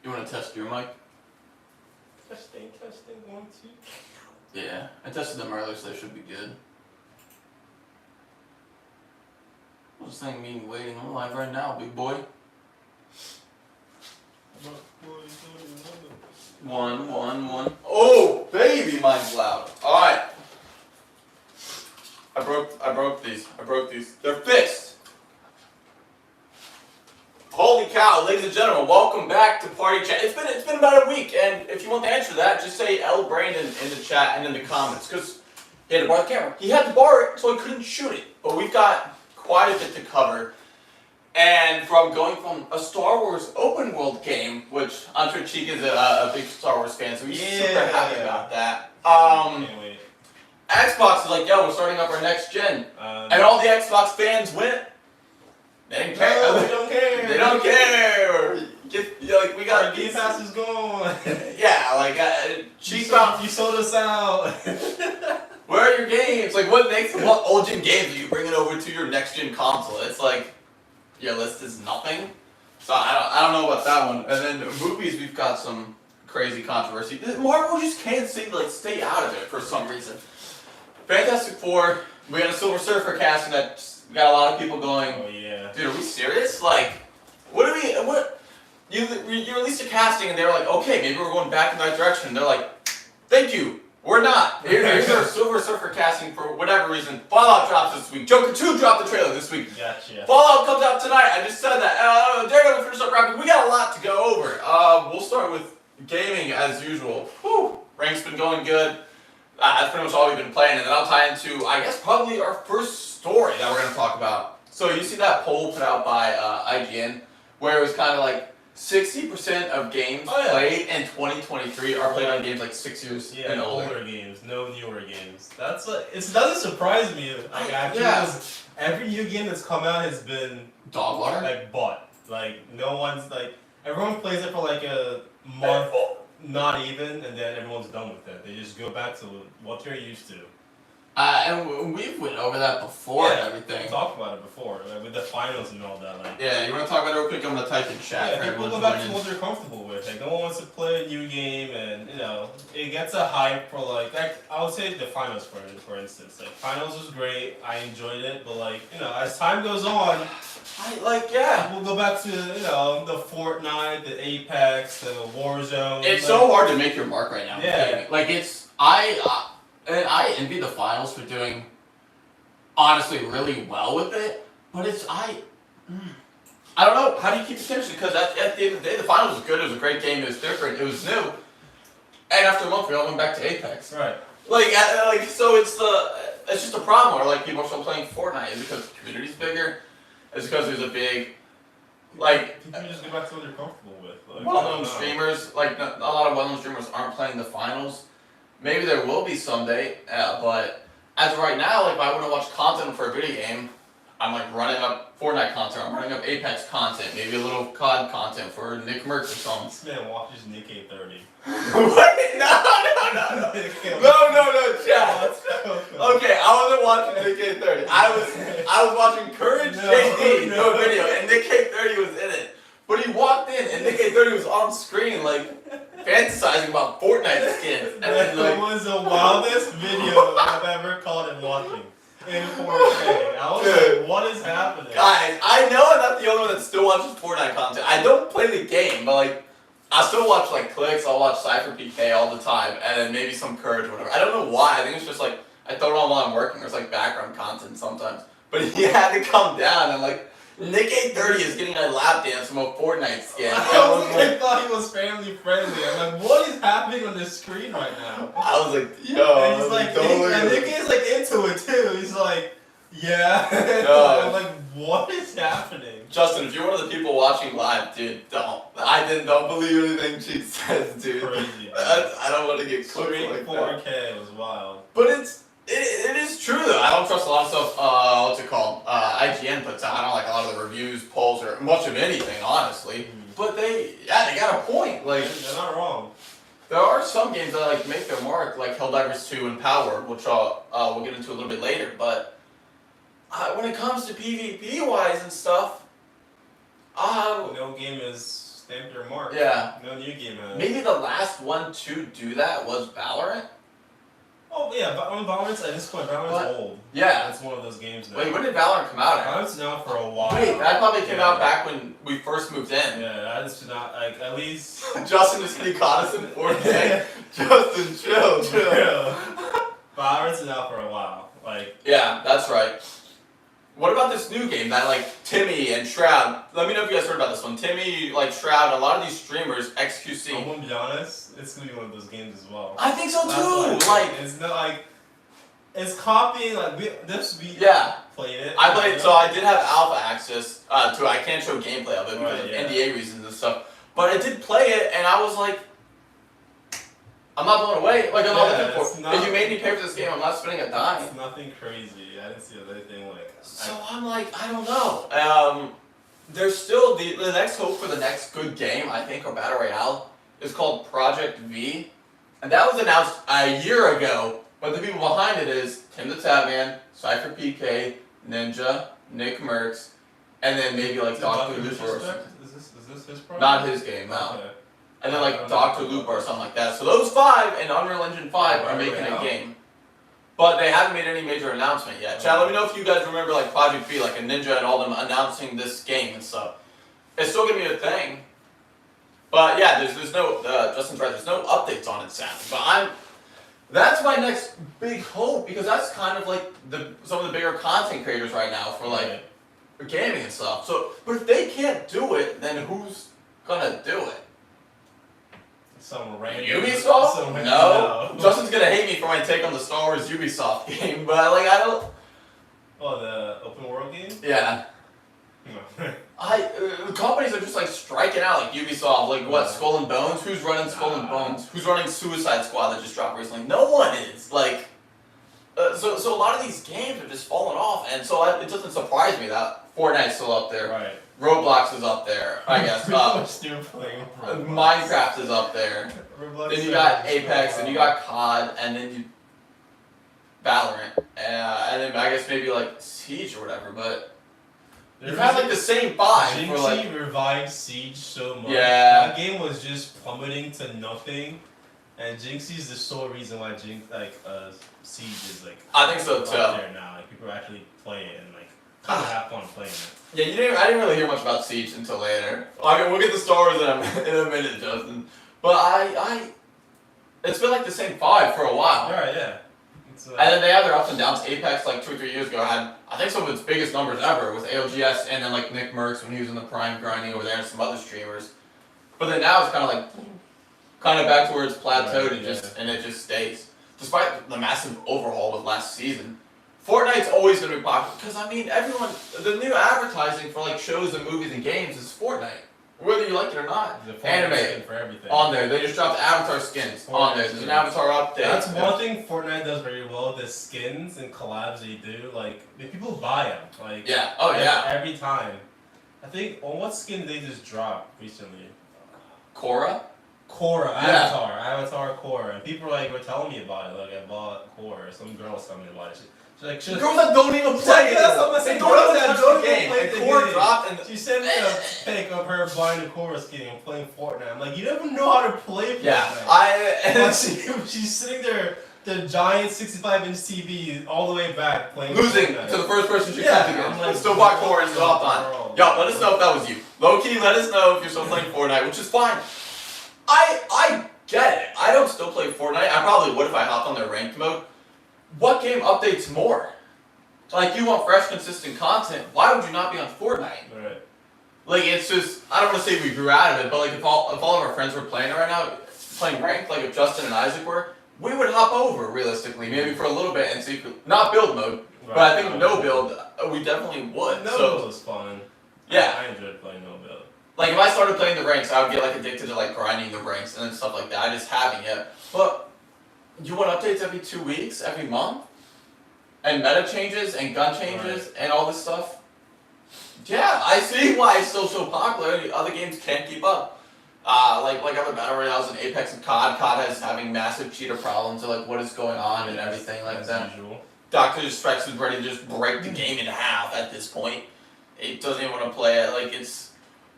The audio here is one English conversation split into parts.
You want to test your mic? Testing, 1, 2. Yeah, I tested them earlier, so they should be good. What's this thing mean waiting on live right now, big boy? 1, 1, 1. Oh, baby, mine's loud. All right. I broke these. They're fixed. Holy cow, ladies and gentlemen, welcome back to Party Chat. It's been about a week, and if you want the answer to that, just say L Brandon in the chat and in the comments, because he had to borrow the camera. He had to borrow it, so I couldn't shoot it. But we've got quite a bit to cover. And from going from a Star Wars open world game, which I'm sure Cheek is a big Star Wars fan, so he's super happy about that. Can't wait. Xbox is like, yo, we're starting up our next gen. And all the Xbox fans went. They didn't care. No, they don't care. They don't care. Like, we got our Game Pass is gone. Yeah, like Cheek found. You sold us out. Where are your games? Like, what old gen games are you bringing over to your next gen console? It's like your list is nothing. So I don't know about that one. And then movies, we've got some crazy controversy. Marvel just can't seem to stay out of it for some reason. Fantastic Four, we got a Silver Surfer casting that got a lot of people going. Oh yeah. Dude, are we serious? Like, you released a casting and they were like, okay, maybe we're going back in that direction. And they're like, thank you, we're not. Here's our Silver Surfer casting for whatever reason. Fallout drops this week. Joker 2 dropped the trailer this week. Gotcha. Fallout comes out tonight. I just said that. Daredevil finished up wrapping. We got a lot to go over. We'll start with gaming as usual. Whew. Rank's been going good. That's pretty much all we've been playing. And then I'll tie into, I guess, probably our first story that we're going to talk about. So you see that poll put out by IGN, where it was kind of like 60% of games played in 2023 are played on games like 6 years and older. Older games, no newer games. That's like, it doesn't surprise me. Like because every new game that's come out has been dog water. Like bought. Like no one's like everyone plays it for like a month, not even, and then everyone's done with it. They just go back to what they're used to. And we've went over that before and everything. We talked about it before, like with the finals and all that. Like, yeah, you want to talk about it real quick? I'm gonna type in chat. Yeah, people go back to what they're comfortable with. Like, no one wants to play a new game, and it gets a hype for like I would say the finals for instance. Like, finals was great, I enjoyed it, but like as time goes on, we'll go back to the Fortnite, the Apex, the Warzone. It's so hard to make your mark right now. Yeah, like and I envy the finals for doing, honestly, really well with it. But I don't know. How do you keep attention? Because at the end of the day, the finals was good. It was a great game. It was different. It was new. And after a month, we all went back to Apex. Right. So it's just a problem where people are still playing Fortnite. Is it because the community's bigger? Is it because there's a big people just go back to what they're comfortable with. Well-known streamers, a lot of well-known streamers aren't playing the finals. Maybe there will be someday, but as of right now, if I want to watch content for a video game, I'm running up Fortnite content, I'm running up Apex content, maybe a little COD content for Nick Merckx or something. This man watches Nick 830. What? No, chat. Okay, I wasn't watching Nick 830. I was watching Courage JD video, and Nick 830 was in it. But he walked in, and Nick 830 was on screen, fantasizing about Fortnite skins. And it was the wildest video I've ever caught him watching in 4K. I was like, what is happening? Guys, I know I'm not the only one that still watches Fortnite content. I don't play the game, but I still watch clicks, I'll watch Cypher PK all the time, and then maybe some Courage or whatever. I don't know why, I think it's just I throw it on while I'm working, there's background content sometimes. But he had to come down and Nick 830 is getting a lap dance from a Fortnite skin. I thought he was family friendly. I'm like, what is happening on this screen right now? I was like, yo. And he's and Nick is into it too. He's like, yeah. I'm like, what is happening? Justin, if you're one of the people watching live, dude, don't believe anything she says, dude. Crazy. I don't want to get clipped like 4K that. was wild. But it is true though. I don't trust a lot of stuff. What's it called? IGN puts out. I don't like a lot of the reviews, polls, or much of anything, honestly. But they got a point. They're not wrong. There are some games that make their mark, like Helldivers 2 and Power, which we'll get into a little bit later. But when it comes to PvP wise and stuff, no game is stamped their mark. Yeah. No new game has. Maybe the last one to do that was Valorant. Oh yeah, but on Valorant's at this point, Valorant's old. Yeah. It's one of those games now. Wait, when did Valorant come out? Valorant's been out for a while. Wait, that probably came out back when we first moved in. Yeah, that's not like at least. Justin is getting caught us in 4K. Justin, chill. Valorant's been out for a while. Like. Yeah, that's right. What about this new game that like Timmy and Shroud? Let me know if you guys heard about this one. Timmy, like Shroud, a lot of these streamers, XQC. I'm gonna be honest, it's gonna be one of those games as well. I think so too. Like it's not like it's copying like we yeah. Played it. I played so I did have alpha access to it. I can't show gameplay of it because of yeah. NDA reasons and stuff. But I did play it and I was like, I'm not blown away. Like I'm not looking for. If you made me pay for this game, I'm not spending a dime. It's nothing crazy. I didn't see anything like. So I'm like, I don't know. There's still the next hope for the next good game, I think, or Battle Royale, is called Project V. And that was announced a year ago, but the people behind it is Tim the Tatman, Cypher PK, Ninja, Nick Merckx, and then maybe like Dr. Lupa or something. Is this his project? Not his game, no. Okay. And then like Dr. Lupa or something like that. So those 5 and Unreal Engine 5 are making a game. But they haven't made any major announcement yet. Chad, let me know if you guys remember like Project V, like a Ninja and all them announcing this game and stuff. It's still gonna be a thing. But yeah, there's no Justin's right, there's no updates on it, sadly. But that's my next big hope because that's kind of like some of the bigger content creators right now for like gaming and stuff. So, but if they can't do it, then who's gonna do it? Some random Ubisoft? No. Justin's gonna hate me for my take on the Star Wars Ubisoft game, but like I don't. Oh, the open world game? Yeah. No. Companies are just like striking out, like Ubisoft, like what, Skull and Bones? Who's running Skull and Bones? Who's running Suicide Squad that just dropped recently? No one is. Like, so a lot of these games are just falling off, and so it doesn't surprise me that Fortnite's still up there. Right. Roblox is up there, I guess. Still playing Minecraft is up there. Then you got Apex, and you got COD, and then you Valorant, and then I guess maybe like Siege or whatever. But you've had like the same 5 for like. Jinxie revived Siege so much. Yeah. That game was just plummeting to nothing, and Jinxie's the sole reason why Siege is like. I think so too. Up there now, like people actually play it and like kind of have fun playing it. Yeah, I didn't really hear much about Siege until later. I mean, we'll get the Star Wars in a minute, Justin. But it's been like the same 5 for a while. Yeah. And then they have their ups and downs. Apex, like 2 or 3 years ago, had I think some of its biggest numbers ever with AOGS, and then like Nick Merckx when he was in the prime grinding over there, and some other streamers. But then now it's kind of back to where it's plateaued and it just stays, despite the massive overhaul with last season. Fortnite's always gonna be popular because I mean the new advertising for like shows and movies and games is Fortnite. Whether you like it or not, anime for everything. on there. They just dropped Avatar skins on there. There's an Avatar update. That's one thing Fortnite does very well. The skins and collabs they do, like people buy them. Like every time. I think what skin did they just drop recently? Korra, Avatar Korra, and people were telling me about it. Like I bought Korra. Some girl was telling me about it. She's girls that don't even play it. That's what I'm saying. Girls that don't even play the game. Korra dropped and she sent me a pic of her buying a Korra skin and playing Fortnite. I'm like, you don't even know how to play Fortnite. Yeah, she's sitting there, the giant 65-inch TV all the way back playing. Losing Fortnite. to the first person she comes against. Like, still bought Korra and still hopped on. Yo, let us know if that was you. Low key, let us know if you're still playing Fortnite, which is fine. I get it. I don't still play Fortnite. I probably would if I hopped on their ranked mode. What game updates more? Like, you want fresh, consistent content. Why would you not be on Fortnite? Right. Like, it's just, I don't want to say we grew out of it, but like, if all of our friends were playing it right now, playing ranked, like if Justin and Isaac were, we would hop over, realistically, maybe for a little bit and see if we, not build mode, but I think no build, we definitely would. No build was fun. Yeah. I enjoyed playing no build. Like, if I started playing the ranks, I would get like addicted to like grinding the ranks and stuff like that. I just haven't yet. But you want updates every 2 weeks, every month? And meta changes and gun changes and all this stuff? Yeah, I see why it's still so popular. Other games can't keep up. Like other battle royales in Apex and COD. COD has having massive cheater problems of like what is going on and everything like that. Usual. Dr. Strex is ready to just break the game in half at this point. It doesn't even want to play it. Like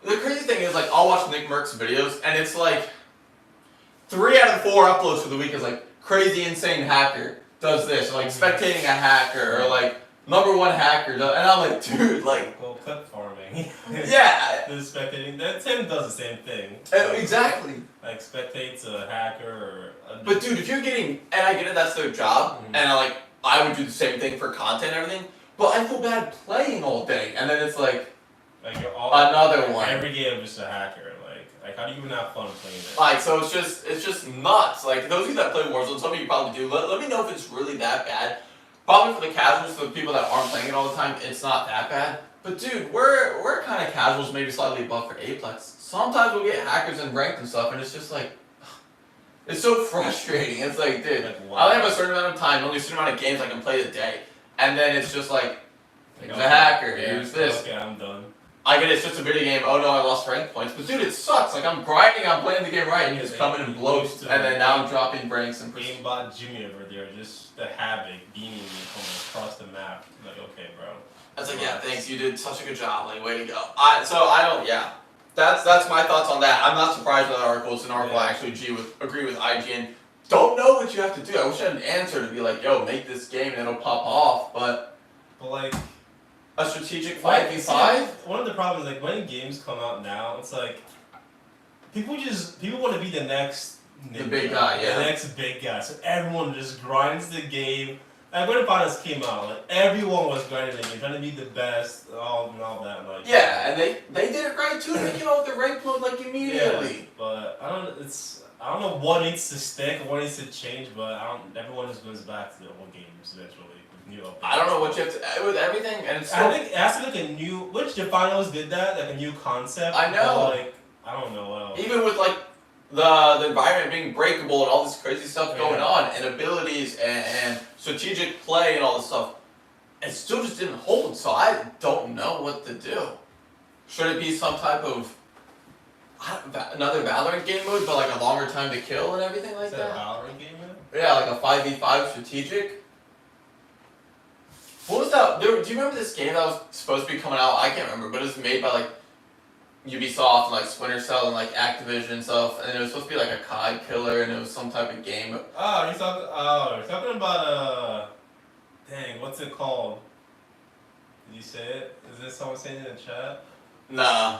The crazy thing is, like, I'll watch Nick Merck's videos, and it's like 3 out of 4 uploads for the week is like crazy insane hacker does this, or like spectating a hacker, or like #1 hacker does, and I'm like, dude, like, Well, clip farming. yeah, The spectating. That Tim does the same thing. exactly. Like spectates a hacker or. But dude, if you're getting, and I get it, that's their job, and I would do the same thing for content and everything, but I feel bad playing all day, and then it's like you're all another one. Every game is just a hacker. Like how do you even have fun playing it? Like, so it's just nuts. Like, those of you that play Warzone, some of you probably do. Let me know if it's really that bad. Probably for the casuals, for the people that aren't playing it all the time, it's not that bad. But dude, we're kind of casuals, maybe slightly above for Aplex. Sometimes we'll get hackers and ranked and stuff, and it's just like, it's so frustrating. It's like, dude, Like, I only have a certain amount of time, only a certain amount of games I can play a day, and then it's just like, here's a hacker, here's this. Okay, I'm done. I get it's just a video game, oh no, I lost rank points. But dude, it sucks. Like, I'm grinding, I'm playing the game right, and you just come in and blow, and then now I'm dropping ranks and Gamebot Jimmy over there, just the havoc beaming me from across the map. Like, okay, bro. I was like, yeah, thanks, you did such a good job, like, way to go. Yeah. That's my thoughts on that. I'm not surprised by that article. It's an article I actually agree with IGN. Don't know what you have to do. I wish I had an answer to be like, yo, make this game and it'll pop off, but like, a strategic 5v5? One of the problems, like, when games come out now, it's like, people want to be the next the big guy, yeah. The next big guy. So everyone just grinds the game. Like, when the finals came out, like, everyone was grinding the game, trying to be the best, all that. Like, yeah, and they did it right too. They came out with the rank mode like immediately. Yeah, but I don't know what needs to stick, what needs to change, but everyone just goes back to the old games eventually. New updates. I don't know what you have to with everything, and it's I think it has to be like a new, which the finals did that, like a new concept. I know. But like, I don't know what else. Even with like the environment being breakable and all this crazy stuff going on, and abilities and strategic play and all this stuff, it still just didn't hold. So I don't know what to do. Should it be some type of another Valorant game mode, but like a longer time to kill and everything like that? A Valorant game mode? Yeah, like a 5v5 strategic. What was that? Do you remember this game that was supposed to be coming out? I can't remember, but it was made by like Ubisoft and like Splinter Cell and like Activision and stuff, and it was supposed to be like a COD killer, and it was some type of game. Oh, you're talking about dang, what's it called? Did you say it? Is there someone saying it in the chat? Nah.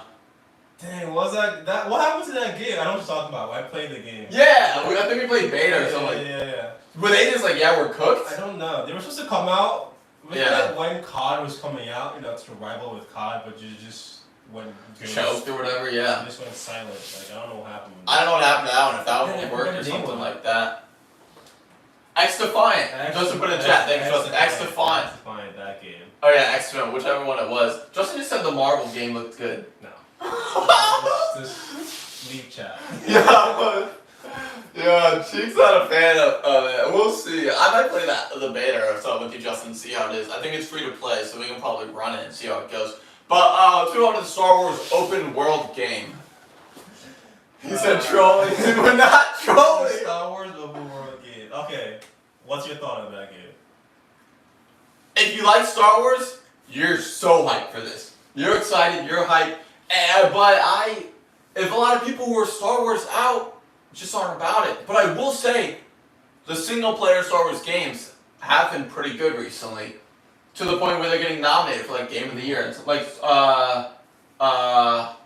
Dang, what was that? What happened to that game? I know what you're talking about. I played the game. Yeah, I think we played beta or something. Yeah. Were they just like, yeah, we're cooked? I don't know. They were supposed to come out. Yeah. When COD was coming out, you know, to rival with COD, but you just went choked or whatever. Yeah. You just went silent. Like, I don't know what happened. I don't know what happened to that one. If that one worked or something like that. X Defiant. Justin put in chat. Thanks, Justin. X Defiant. X Defiant, that game. Oh yeah, X Defiant, whichever one it was. Justin just said the Marvel game looked good. No. Just leave chat. Yeah, Cheek's not a fan of it. We'll see. I might play the beta or something with you, Justin, and see how it is. I think it's free to play, so we can probably run it and see how it goes. But let's move on to the Star Wars open world game. He said trolling. We're not trolling. Star Wars open world game. Okay, what's your thought on that game? If you like Star Wars, you're so hyped for this. You're excited. You're hyped. But if a lot of people who are Star Wars out just aren't about it. But I will say, the single-player Star Wars games have been pretty good recently, to the point where they're getting nominated for like Game of the Year. It's like the Star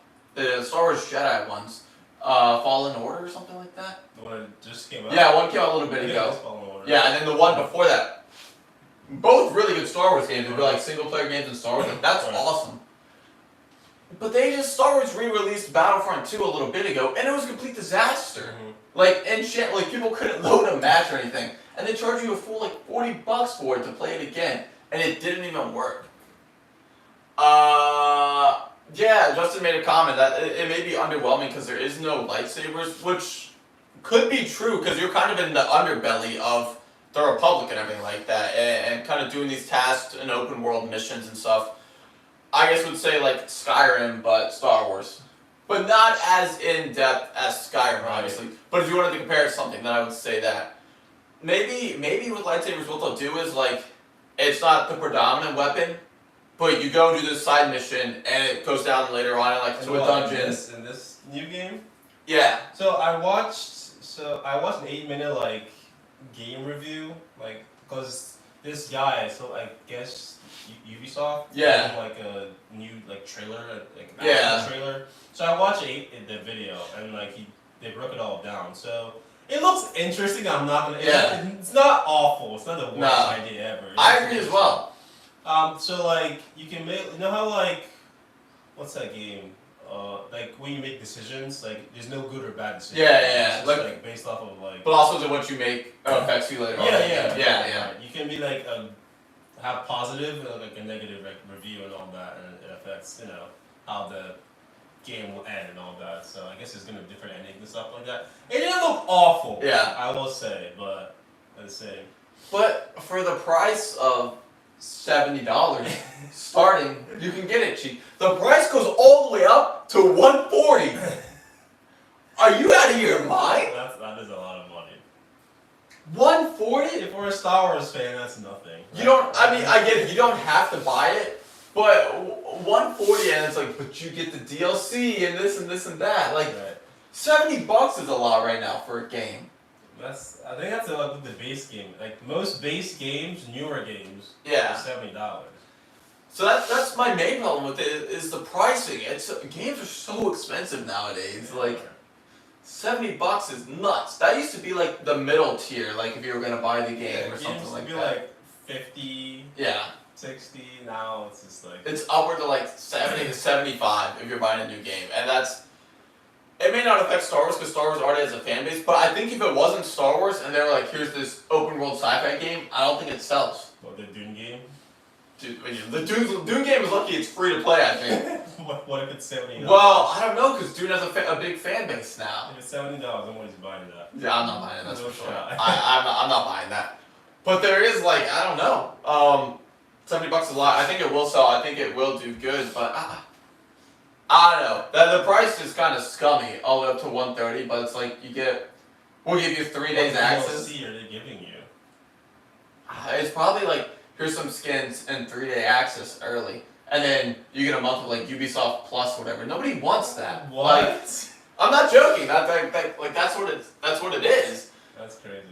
Wars Jedi ones, Fallen Order or something like that. The one that just came out. Yeah, one came out a little bit ago. Fallen Order. Yeah, and then the one before that. Both really good Star Wars games. They're like single-player games in Star Wars. Like, that's awesome. But Star Wars re-released Battlefront 2 a little bit ago, and it was a complete disaster. Mm-hmm. Like, and shit, like, people couldn't load a match or anything. And they charge you a full, like, $40 for it to play it again. And it didn't even work. Yeah, Justin made a comment that it may be underwhelming because there is no lightsabers, which could be true because you're kind of in the underbelly of the Republic and everything like that, and kind of doing these tasks and open world missions and stuff. I guess would say like Skyrim, but Star Wars. But not as in-depth as Skyrim, obviously. But if you wanted to compare it to something, then I would say that. Maybe with lightsabers what they'll do is like, it's not the predominant weapon, but you go and do this side mission, and it goes down later on, like to a dungeon. In this new game. Yeah. So I watched an 8-minute like game review, like because this guy, so I guess Ubisoft, Yeah. did, like a new like trailer, like an Yeah. actual trailer. So I watched the video and like they broke it all down. So it looks interesting. I'm not gonna. Yeah. It's not awful. It's not the worst No. idea ever. I agree as well. So like you can make, you know how like, what's that game? Like when you make decisions, like there's no good or bad decisions. Yeah, It's yeah. just, like based off of like. But also what you make affects you later on. Yeah. You can be like have positive and like a negative like review and all that, and it affects how the game will end and all that. So I guess there's gonna be different endings and stuff like that. It didn't look awful. Yeah. I will say, but at the same. But for the price of $70 starting, you can get it cheap. The price goes all the way up to $140. Are you out of your mind? That is a lot of money. $140? If we're a Star Wars fan, that's nothing. You don't. I mean, I get it. You don't have to buy it, but $140, and it's like, but you get the DLC and this and this and that. Like, Right. $70 is a lot right now for a game. I think that's like the base game. Like most base games, newer games, Yeah. are $70. So that's my main problem with it is the pricing. Games are so expensive nowadays. Like $70 is nuts. That used to be like the middle tier. Like if you were gonna buy the game or something like be that. like 50, Yeah. 60. Now it's just like. It's upward to like 70 to 75 if you're buying a new game, and that's. It may not affect Star Wars because Star Wars already has a fan base, but I think if it wasn't Star Wars and they were like, here's this open world sci-fi game, I don't think it sells. What, the Dune game? Dude, the Dune game is lucky it's free to play, I think. what if it's $70? Well, I don't know because Dune has a big fan base now. If it's $70, nobody's buying that. Yeah, I'm not buying it, that's No for sure. shot. I'm not buying that. But there is like, I don't know. $70 is a lot. I think it will sell. I think it will do good, but I don't know. The price is kind of scummy, all the way up to $130. But it's like we'll give you 3 days access. What DLC are they giving you? It's probably like here's some skins and 3-day access early, and then you get a month of like Ubisoft Plus, whatever. Nobody wants that. What? Like, I'm not joking. That's what it is. That's crazy.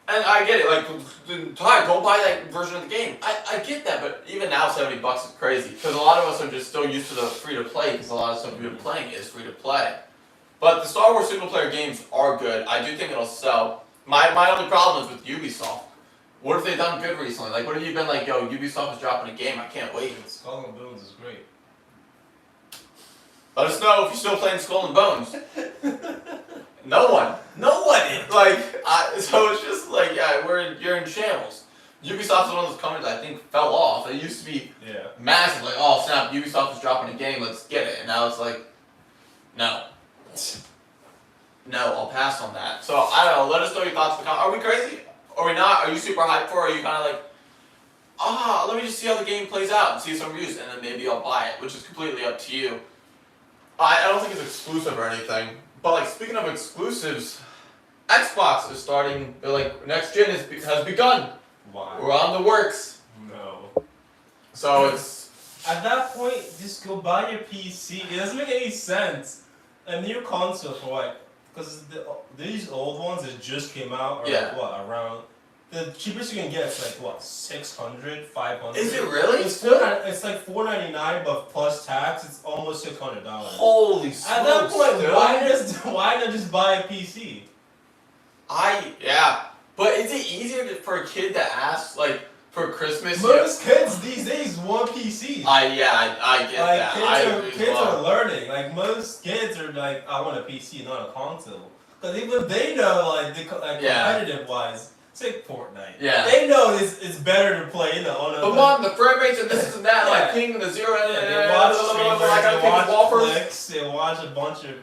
And I get it, like, Ty, don't buy that version of the game. I get that, but even now $70 is crazy. Because a lot of us are just still used to the free-to-play, because a lot of stuff we've been playing is free-to-play. But the Star Wars single-player games are good. I do think it'll sell. My only problem is with Ubisoft. What have they done good recently? Like, what have you been like, yo, Ubisoft is dropping a game, I can't wait. Skull and Bones is great. Let us know if you're still playing Skull and Bones. No one. Like, so it's just like, yeah, you're in shambles. Ubisoft is one of those companies that I think fell off. It used to be massive, like, oh snap, Ubisoft is dropping a game, let's get it. And now it's like, no. No, I'll pass on that. So, I don't know, let us know your thoughts. Are we crazy? Are we not? Are you super hyped for it? Or are you kind of like, let me just see how the game plays out and see some reviews, and then maybe I'll buy it, which is completely up to you. I don't think it's exclusive or anything. But like speaking of exclusives, Xbox is starting. They're like next gen has begun. Why? We're on the works. No. So it's at that point, just go buy your PC. It doesn't make any sense. A new console for what? Because these old ones that just came out are like what around. The cheapest you can get is like what, 600, 500. Is it really? It's like $499, but plus tax, it's almost $600. Holy smokes! At that point, why not just buy a PC? But is it easier for a kid to ask like for Christmas? Most kids these days want PCs. I get that. Kids are learning. Like most kids are like, I want a PC, not a console. Because even they know like competitive wise. Say Fortnite. Yeah. They know it's better to play on a. But mom, the frame rates and this and that, like ping the zero. They watch streamers, they watch flicks, they watch a bunch of.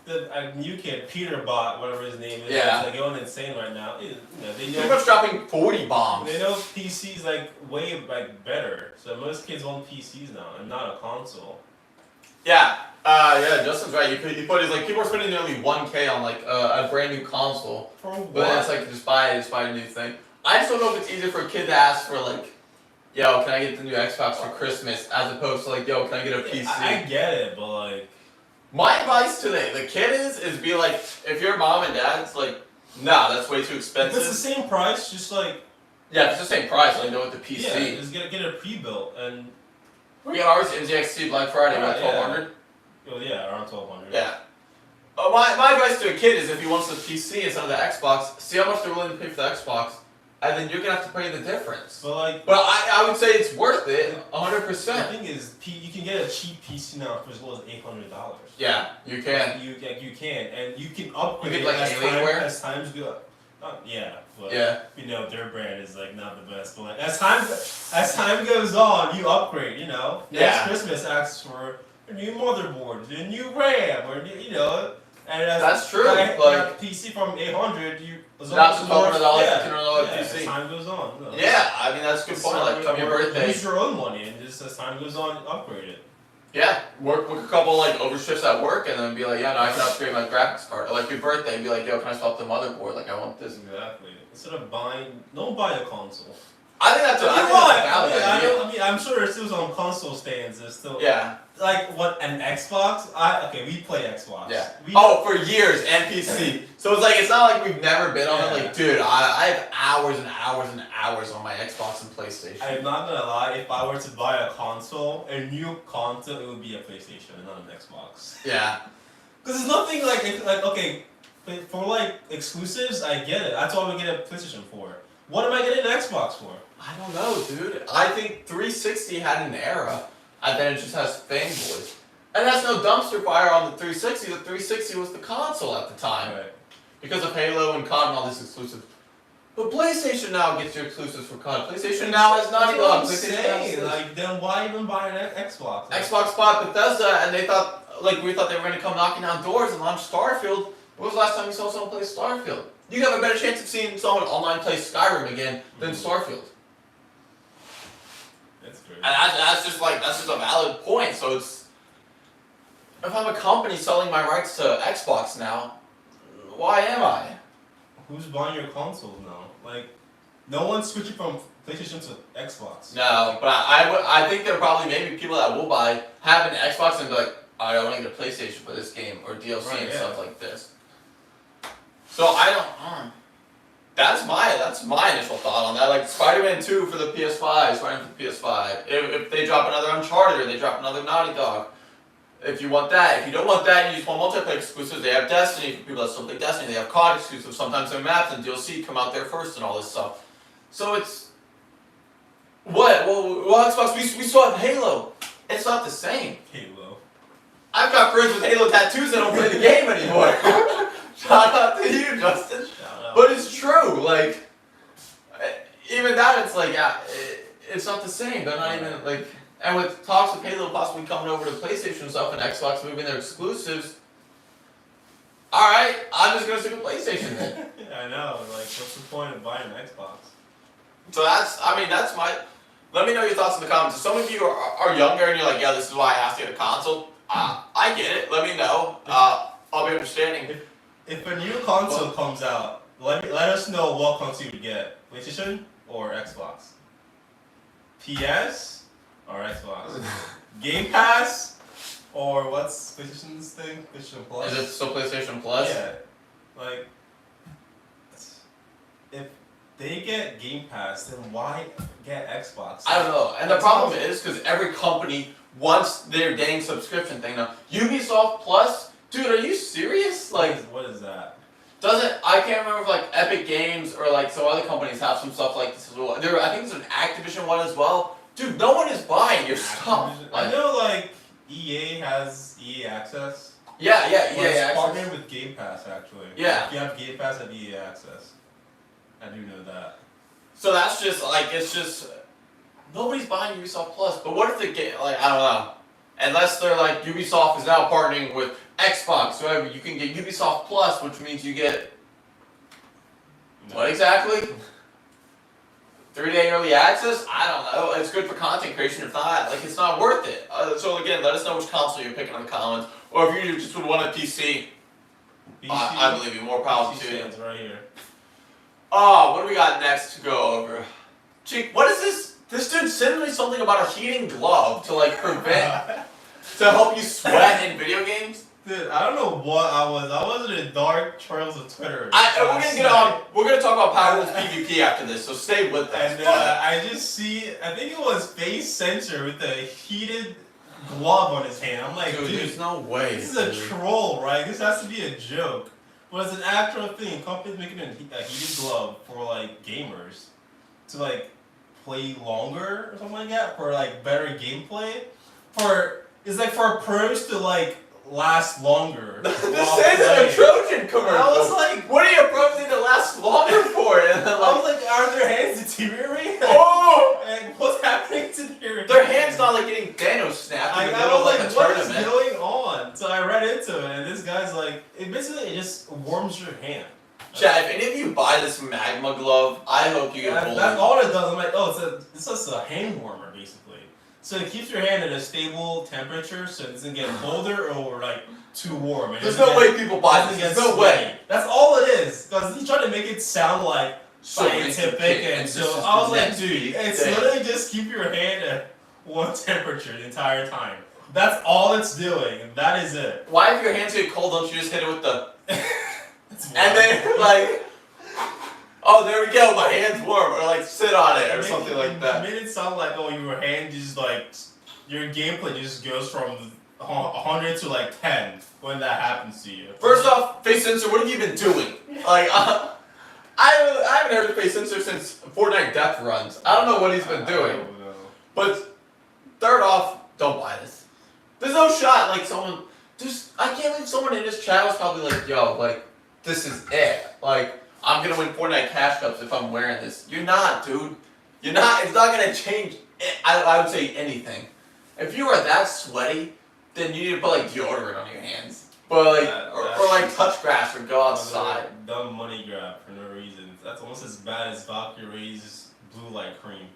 A new kid, Peter Bot, whatever his name is, is like going insane right now. They know. Pretty much dropping 40 bombs. They know PCs like way better. So most kids want PCs now and not a console. Yeah. Justin's right. You put it like people are spending nearly $1,000 on like a brand new console. For what? But then it's like just buy a new thing. I just don't know if it's easier for a kid to ask for like yo, can I get the new Xbox for Christmas? As opposed to like, yo, can I get a PC? I get it, but like. My advice to the kid is be like, if your mom and dad, it's like, nah, that's way too expensive. If it's the same price, just like. Yeah, if it's the same price, like, know with the PC. Yeah, just get it pre-built and. We got ours NZXT Black Friday, about 1200. Well, yeah, around 1200. Yeah. My advice to a kid is if he wants the PC instead of the Xbox, see how much they're willing to pay for the Xbox, and then you're gonna have to pay the difference. But I would say it's worth it, 100%. The thing is, you can get a cheap PC now for as low as $800. Yeah, you can. You can, and you can upgrade you get, like, as times go. Yeah, but yeah. You know their brand is like not the best, but like as time goes on, you upgrade. You know, next Christmas asks for a new motherboard, a new RAM, or you know. And that's true. Like PC from 800, you not $1,200, $1,500 PC. As time goes on. No. Yeah, I mean that's a good point. Like come your birthday, use your own money, and just as time goes on, upgrade it. Yeah, work a couple like overshifts at work, and then be like, yeah, no, I can upgrade my graphics card. Or like your birthday, and be like, yo, can I swap the motherboard? Like I want this. Exactly. Instead of don't buy a console. I think that's a valid idea. I mean, I'm sure there's still some console stands. There's still like what an Xbox. We play Xbox. Yeah. For years and PC. So it's like it's not like we've never been on it. Like, dude, I have hours and hours and hours on my Xbox and PlayStation. I'm not gonna lie. If I were to buy a console, a new console, it would be a PlayStation and not an Xbox. Yeah. Because there's nothing like okay, for like exclusives, I get it. That's all we get a PlayStation for. What am I getting an Xbox for? I don't know, dude. I think 360 had an era, and then it just has fanboys. And that's no dumpster fire on the 360. The 360 was the console at the time. Right. Because of Halo and COD and all these exclusives. But PlayStation now gets your exclusives for COD. PlayStation now has Naughty Dog. Like, then why even buy an Xbox? Like, Xbox bought Bethesda, and they thought, we thought they were going to come knocking down doors and launch Starfield. When was the last time you saw someone play Starfield? You have a better chance of seeing someone online play Skyrim again than Starfield. That's great. And that's just a valid point. So it's, if I'm a company selling my rights to Xbox now, why am I? Who's buying your consoles now? Like, no one's switching from PlayStation to Xbox. No, but I think there are probably maybe people that will have an Xbox and be like, I want to get a PlayStation for this game or DLC and stuff like this. So I don't. That's my initial thought on that. Like Spider-Man 2 for the PS5, Spider-Man for the PS5. If they drop another Uncharted or they drop another Naughty Dog, if you want that. If you don't want that, and you just want multiplayer exclusives. They have Destiny for people that still play Destiny. They have COD exclusives. Sometimes their maps and DLC come out there first and all this stuff. So it's what? Well, Xbox. We still have Halo. It's not the same. Halo. I've got friends with Halo tattoos that don't play the game anymore. Shout out to you, Justin. But it's true. Like, even that, it's like, it's not the same. They're not even like. And with talks of Halo possibly coming over to PlayStation and stuff and Xbox moving their exclusives, alright, I'm just going to stick with PlayStation then. I know, like, what's the point of buying an Xbox? So that's my, let me know your thoughts in the comments. If some of you are younger and you're like, yeah, this is why I have to get a console, I get it, let me know. I'll be understanding. If a new console comes out, let us know what console you would get. PlayStation or Xbox? PS? Or Xbox. Game Pass? Or what's PlayStation's thing? PlayStation Plus? Is it still PlayStation Plus? Yeah. Like, if they get Game Pass, then why get Xbox? I don't know. And the problem is, because every company wants their dang subscription thing now. Ubisoft Plus? Dude, are you serious? Like, what is that? I can't remember if like Epic Games or like some other companies have some stuff like this as well. I think there's an Activision one as well. Dude, no one is buying your stuff. I know, like, EA has EA Access. Yeah, EA Access. Access. Partnered with Game Pass, actually. Yeah. If you have Game Pass, have EA Access. I do know that. So that's just, like, it's just, nobody's buying Ubisoft Plus. But what if they get, like, I don't know. Unless they're like, Ubisoft is now partnering with Xbox, whatever, you can get Ubisoft Plus, which means you get, what exactly? 3-day early access? I don't know. It's good for content creation. If not, like, it's not worth it. So again, let us know which console you're picking in the comments. Or if you just would want a PC, I believe you. More power to you. Right here. Oh, what do we got next to go over? Cheek, what is this This dude sent me something about a heating glove to like prevent to help you sweat in video games. Dude, I don't know what I was. I was in the dark trails of Twitter. We're gonna get on. We're gonna talk about Power Rules PvP after this, so stay with us. And I just see. I think it was Face Sensor with a heated glove on his hand. I'm like, dude, there's no way. This is a troll, right? This has to be a joke. But it's an actual thing. Companies making a heated glove for like gamers to like play longer or something like that, for like better gameplay. It's like for pros to like last longer. This is a Trojan commercial. I was like, what are your pros need to last longer for? And then, I was like, are their hands deteriorating? Oh! And what's happening to their hands not like getting Thanos snapped in the middle of like a tournament. What is going on? So I read into it, and this guy's like, it just warms your hand. Chat, if any of you buy this magma glove, I hope you get bullied. That's all it does. I'm like, oh, it's just a hand warmer, basically. So it keeps your hand at a stable temperature, so it doesn't get colder or like too warm. There's no way people buy this. There's no way. That's all it is. Because he's trying to make it sound like scientific, and so I was like, dude, it's literally just keep your hand at one temperature the entire time. That's all it's doing, and that is it. Why, if your hands get cold, don't you just hit it with the... and then, like... Oh, there we go, my hand's warm, or like sit on it, or something like that. It made it sound like, oh, your hand just like, your gameplay just goes from 100 to like 10 when that happens to you. First off, Face Sensor, what have you been doing? Like, I haven't heard of Face Sensor since Fortnite Death Runs. I don't know what he's been doing. But, third off, don't buy this. There's no shot, like someone, I can't believe someone in this channel is probably like, yo, like, this is it. Like, I'm gonna win Fortnite Cash Cups if I'm wearing this. You're not, dude. You're not. It's not gonna change. I would say anything. If you are that sweaty, then you need to put like deodorant on your hands, but like or like touch grass or go outside. Dumb money grab for no reason. That's almost as bad as Valkyrie's blue light cream.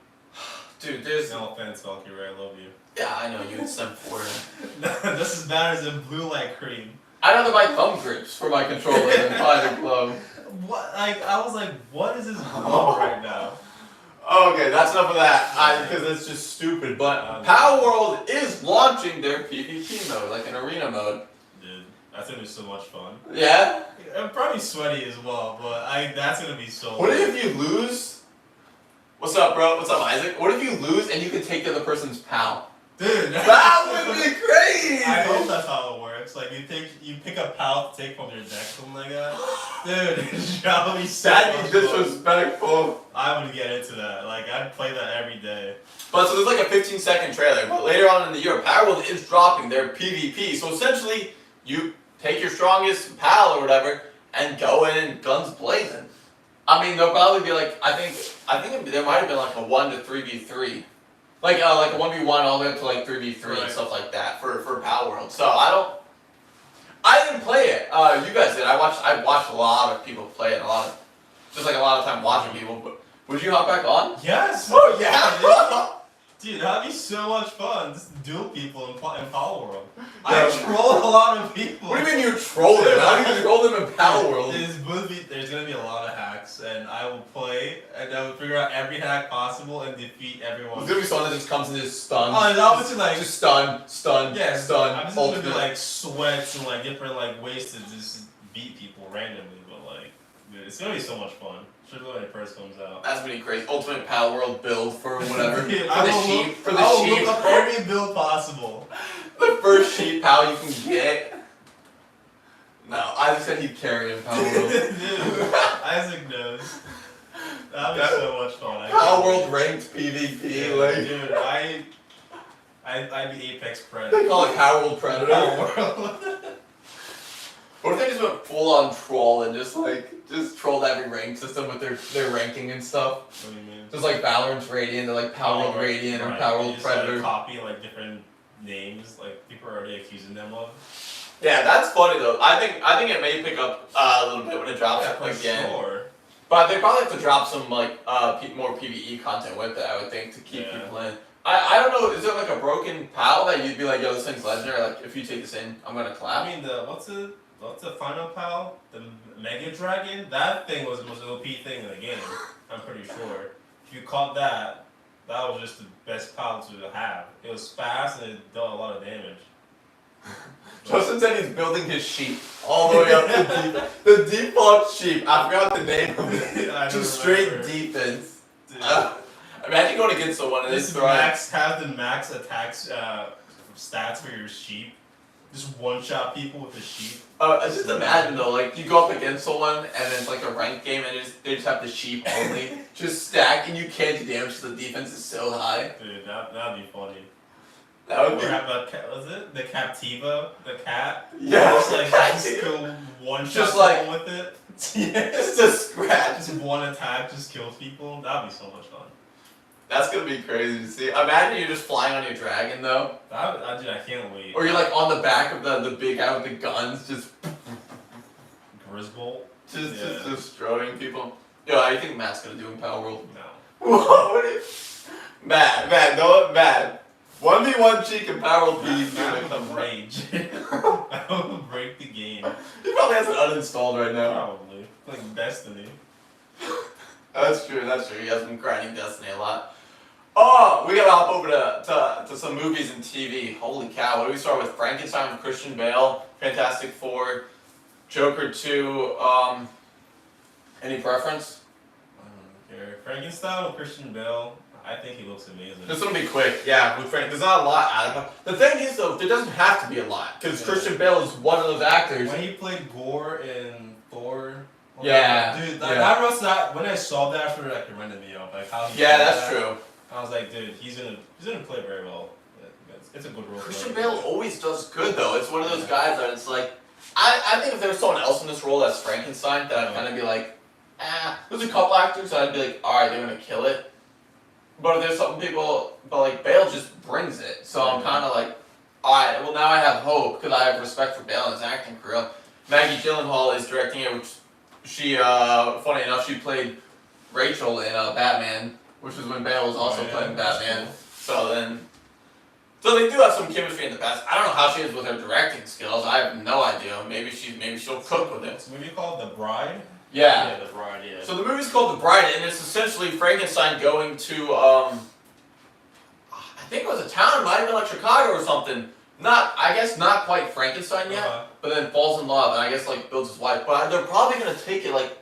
Dude, there's no offense, Valkyrie. I love you. Yeah, I know you would send for it. This is bad as a blue light cream. I'd rather buy thumb grips for my controller than buy the glove. What? Like, I was like, what is this glove right now? Okay, that's enough of that. Because it's just stupid. But Power World is launching their PvP mode, like an arena mode. Dude, that's gonna be so much fun. Yeah? I'm probably sweaty as well, but that's gonna be so What if you lose? What's up, bro? What's up, Isaac? What if you lose and you can take the other person's PAL? Dude, that would be crazy! I hope that's how it works. Like, you pick a PAL to take from your deck, something like that. Dude, that would be so That'd be disrespectful. I would get into that. Like, I'd play that every day. But so there's like a 15-second trailer, but later on in the year, Power World is dropping their PvP. So essentially, you take your strongest PAL or whatever and go in guns blazing. I mean, there'll probably be like, I think there might have been like a 1 to 3v3. Like a 1v1 all the way up to like 3v3 and stuff like that for Power World. So I didn't play it. You guys did. I watched a lot of people play it. A lot of time watching people. But would you hop back on? Yes. Oh yeah. Dude, that'd be so much fun. Just duel people in Power World. I troll a lot of people. What do you mean you troll them? How do you troll them in Power World? There's gonna be a lot of hacks, and I will play, and I will figure out every hack possible and defeat everyone. There's gonna be someone that just comes and just stuns. Oh, and obviously like just stun. Yeah, stun. I'm just gonna do like sweats and like different like ways to just beat people randomly, but like, dude, it's gonna be so much fun. Should when it first comes out. That's pretty crazy. Ultimate Power World build for whatever. Dude, I will look up every build possible. The first sheep PAL you can get. No, Isaac said he'd carry in Power World. Dude, Isaac knows. That'd be so much fun. Power World ranked PvP, like. Dude, I'd be Apex Predator. They call it Power World Predator. Power World. What if they just went full on troll and just trolled every rank system with their ranking and stuff? What do you mean? Just like Valorant's Radiant, they're like Power World Radiant or Power World Predator. Like, copy like different names, like people are already accusing them of. Yeah, that's funny though. I think it may pick up a little bit when it drops again. Sure. But they probably have to drop some like more PvE content with it, I would think, to keep people in. I don't know, is there like a broken PAL that you'd be like, yo, this thing's legendary, like if you take this in, I'm gonna clap? I mean what's the final PAL? The Mega Dragon? That thing was the most OP thing in the game. I'm pretty sure. If you caught that, That was just the best power to have. It was fast and it dealt a lot of damage. Justin said he's building his sheep all the way up to the default sheep. I forgot the name of it. Just straight defense. Imagine going against someone and this have the max attacks stats for your sheep. Just one shot people with the sheep. I just imagine though, like you go up against someone and then it's like a ranked game and they just have the sheep only, just stack and you can't do damage because the defense is so high. Dude, that'd be funny. That would be. Or have a was it the Captiva, the cat? Yeah. Just like just kill one shot Just like with it. Yeah, just a scratch. Just one attack just kills people. That'd be so much fun. That's gonna be crazy to see. Imagine you're just flying on your dragon though. Dude, I can't wait. Or you're like on the back of the big guy with the guns, just Grizzbolt. just destroying people. Yo, I think Matt's gonna do in Power World. No. What is Matt. 1v1 cheek and Power World B's gonna come rage. I will break the game. He probably has it uninstalled right now. Probably. Like Destiny. That's true. He has been grinding Destiny a lot. Oh, we gotta hop over to some movies and TV. Holy cow! What do we start with? Frankenstein with Christian Bale, Fantastic Four, Joker 2. Any preference? I don't care. Frankenstein with Christian Bale. I think he looks amazing. This one will be quick. Yeah, with Frank, there's not a lot out of him. The thing is though, there doesn't have to be a lot because Christian Bale is one of those actors. When he played Gore in Thor. Yeah. Dude, that was not. When I saw that, after like reminded me of like how he. Yeah, that's true. I was like, dude, he's gonna play very well. It's a good role. Christian Bale always does good though. It's one of those guys that it's like, I think if there was someone else in this role as Frankenstein, that I'd kind of be like, There's a couple actors that I'd be like, all right, they're gonna kill it. But there's some people, but like Bale just brings it. So I'm kind of like, all right, well now I have hope because I have respect for Bale and his acting career. Maggie Gyllenhaal is directing it, which she, funny enough, she played Rachel in Batman, which was when Bale was also playing Batman. Cool. So they do have some chemistry in the past. I don't know how she is with her directing skills. I have no idea. Maybe she'll cook with it. It's a movie called The Bride. Yeah. Yeah, The Bride. Yeah. So the movie's called The Bride, and it's essentially Frankenstein going to I think it was a town, it might have been like Chicago or something. I guess not quite Frankenstein yet, but then falls in love and I guess like builds his wife. But they're probably gonna take it like,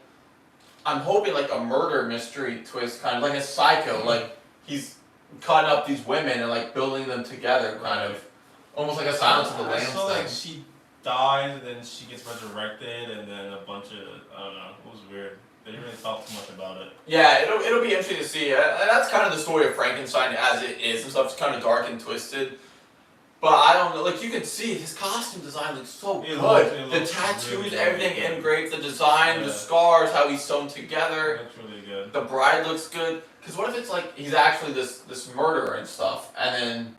I'm hoping like a murder mystery twist, kind of like a Psycho, like he's cutting up these women and like building them together, kind of, almost like a Silence of the Lambs thing. Like she dies and then she gets resurrected and then a bunch of I don't know, it was weird. They didn't really talk too much about it. Yeah, it'll be interesting to see, and that's kind of the story of Frankenstein as it is and stuff. It's kind of dark and twisted. But I don't know, like you can see his costume design looks so good. The tattoos, really everything engraved, the design, the scars, how he's sewn together. It looks really good. The bride looks good. Because what if it's like he's actually this murderer and stuff, and then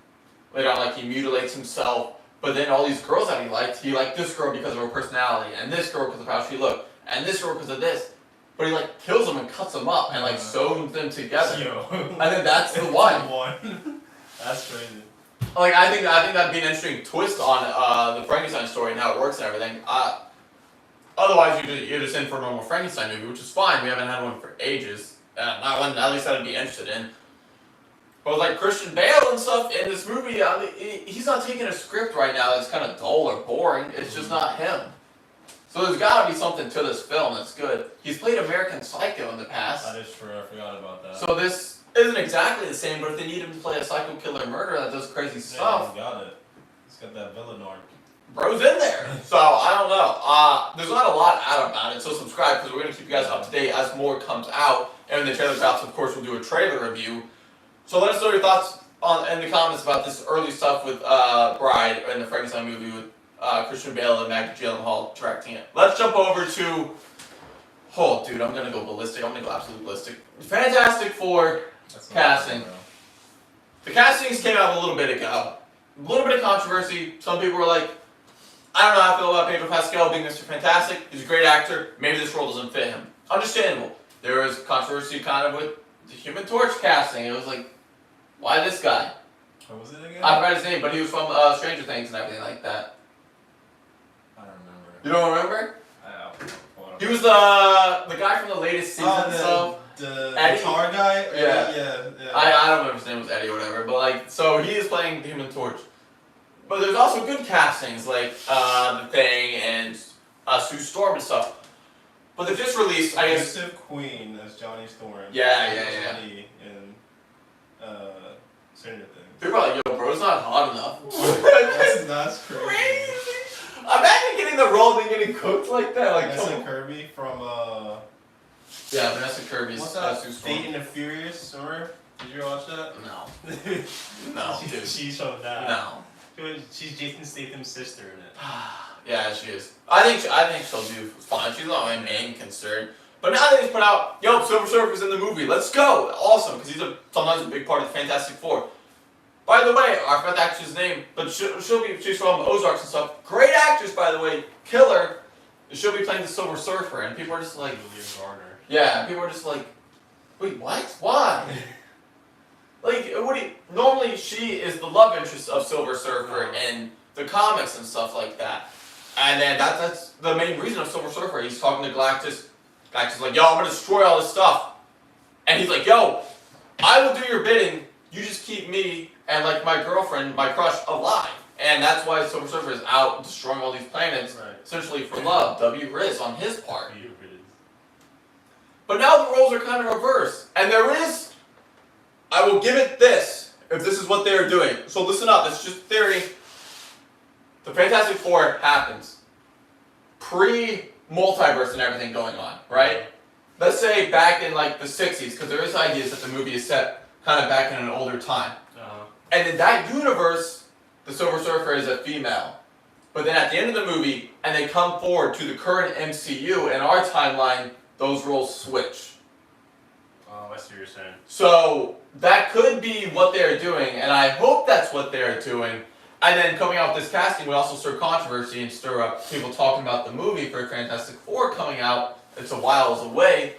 later on like he mutilates himself, but then all these girls that he liked this girl because of her personality, and this girl because of how she looked, and this girl because of this. But he like kills them and cuts them up and like sews them together. And then that's the one. That's crazy. Like I think that'd be an interesting twist on the Frankenstein story and how it works and everything. Otherwise you're just in for a normal Frankenstein movie, which is fine. We haven't had one for ages. Not one at least I'd be interested in. But with like Christian Bale and stuff in this movie, he's not taking a script right now that's kind of dull or boring. It's just not him. So there's got to be something to this film that's good. He's played American Psycho in the past. That is true. I forgot about that. So this isn't exactly the same, but if they need him to play a psycho killer murderer that does crazy stuff. He's got it. He's got that villain arc. Bro's in there. So I don't know. There's not a lot out about it. So subscribe because we're going to keep you guys up to date as more comes out. And when the trailer's out, so of course we'll do a trailer review. So let us know your thoughts in the comments about this early stuff with Bride in the Frankenstein movie with Christian Bale and Maggie Gyllenhaal directing it. Let's jump over to... Oh, dude, I'm going to go ballistic. I'm going to go absolutely ballistic. Fantastic Four casting. The castings came out a little bit ago. A little bit of controversy. Some people were like, I don't know how I feel about Pedro Pascal being Mr. Fantastic. He's a great actor. Maybe this role doesn't fit him. Understandable. There was controversy kind of with the Human Torch casting. It was like, why this guy? What was it again? I forgot his name, but he was from Stranger Things and everything like that. I don't remember. You don't remember? I don't. He was the guy from the latest season. the Eddie? guitar guy. Yeah. Yeah. I don't remember if his name was Eddie or whatever, but like, so he is playing the Human Torch. But there's also good castings like The Thing and Sue Storm and stuff. But they've just released, I guess. Joseph Queen as Johnny Storm. Yeah. Eddie in Stranger Things. People are like, yo, bro's not hot enough. That's Crazy. Imagine getting the role and then getting cooked like that. Like Vanessa Kirby from yeah, Vanessa Kirby's what's that? Sue Storm. Fate and the Furious, remember? Did you watch that? No. No, dude. She's from that. No. She's Jason Statham's sister in it. Yeah, she is. I think she'll do fine. She's not my main concern. But now they just put out, yo, Silver Surfer's in the movie. Let's go. Awesome, because he's sometimes a big part of the Fantastic Four. By the way, I forgot the actress' name, but she's from Ozarks and stuff. Great actress, by the way. Killer. She'll be playing the Silver Surfer, and people are just like, Julia Garner. yeah, people are just like, wait, what? Why? Like, normally she is the love interest of Silver Surfer in the comics and stuff like that. And then that's the main reason of Silver Surfer. He's talking to Galactus. Galactus is like, yo, I'm gonna destroy all this stuff. And he's like, yo, I will do your bidding. You just keep me and like my girlfriend, my crush, alive. And that's why Silver Surfer is out destroying all these planets, essentially for love. W. Riz on his part. But now the roles are kind of reversed. And there is, I will give it this, if this is what they are doing. So listen up, it's just theory. The Fantastic Four happens pre-multiverse and everything going on, right? Let's say back in like the 60s, because there is ideas that the movie is set kind of back in an older time. And in that universe, the Silver Surfer is a female. But then at the end of the movie, and they come forward to the current MCU, in our timeline, those roles switch. Oh, I see what you're saying. So that could be what they're doing, and I hope that's what they're doing. And then coming out with this casting would also stir controversy and stir up people talking about the movie for Fantastic Four coming out. It's a while away.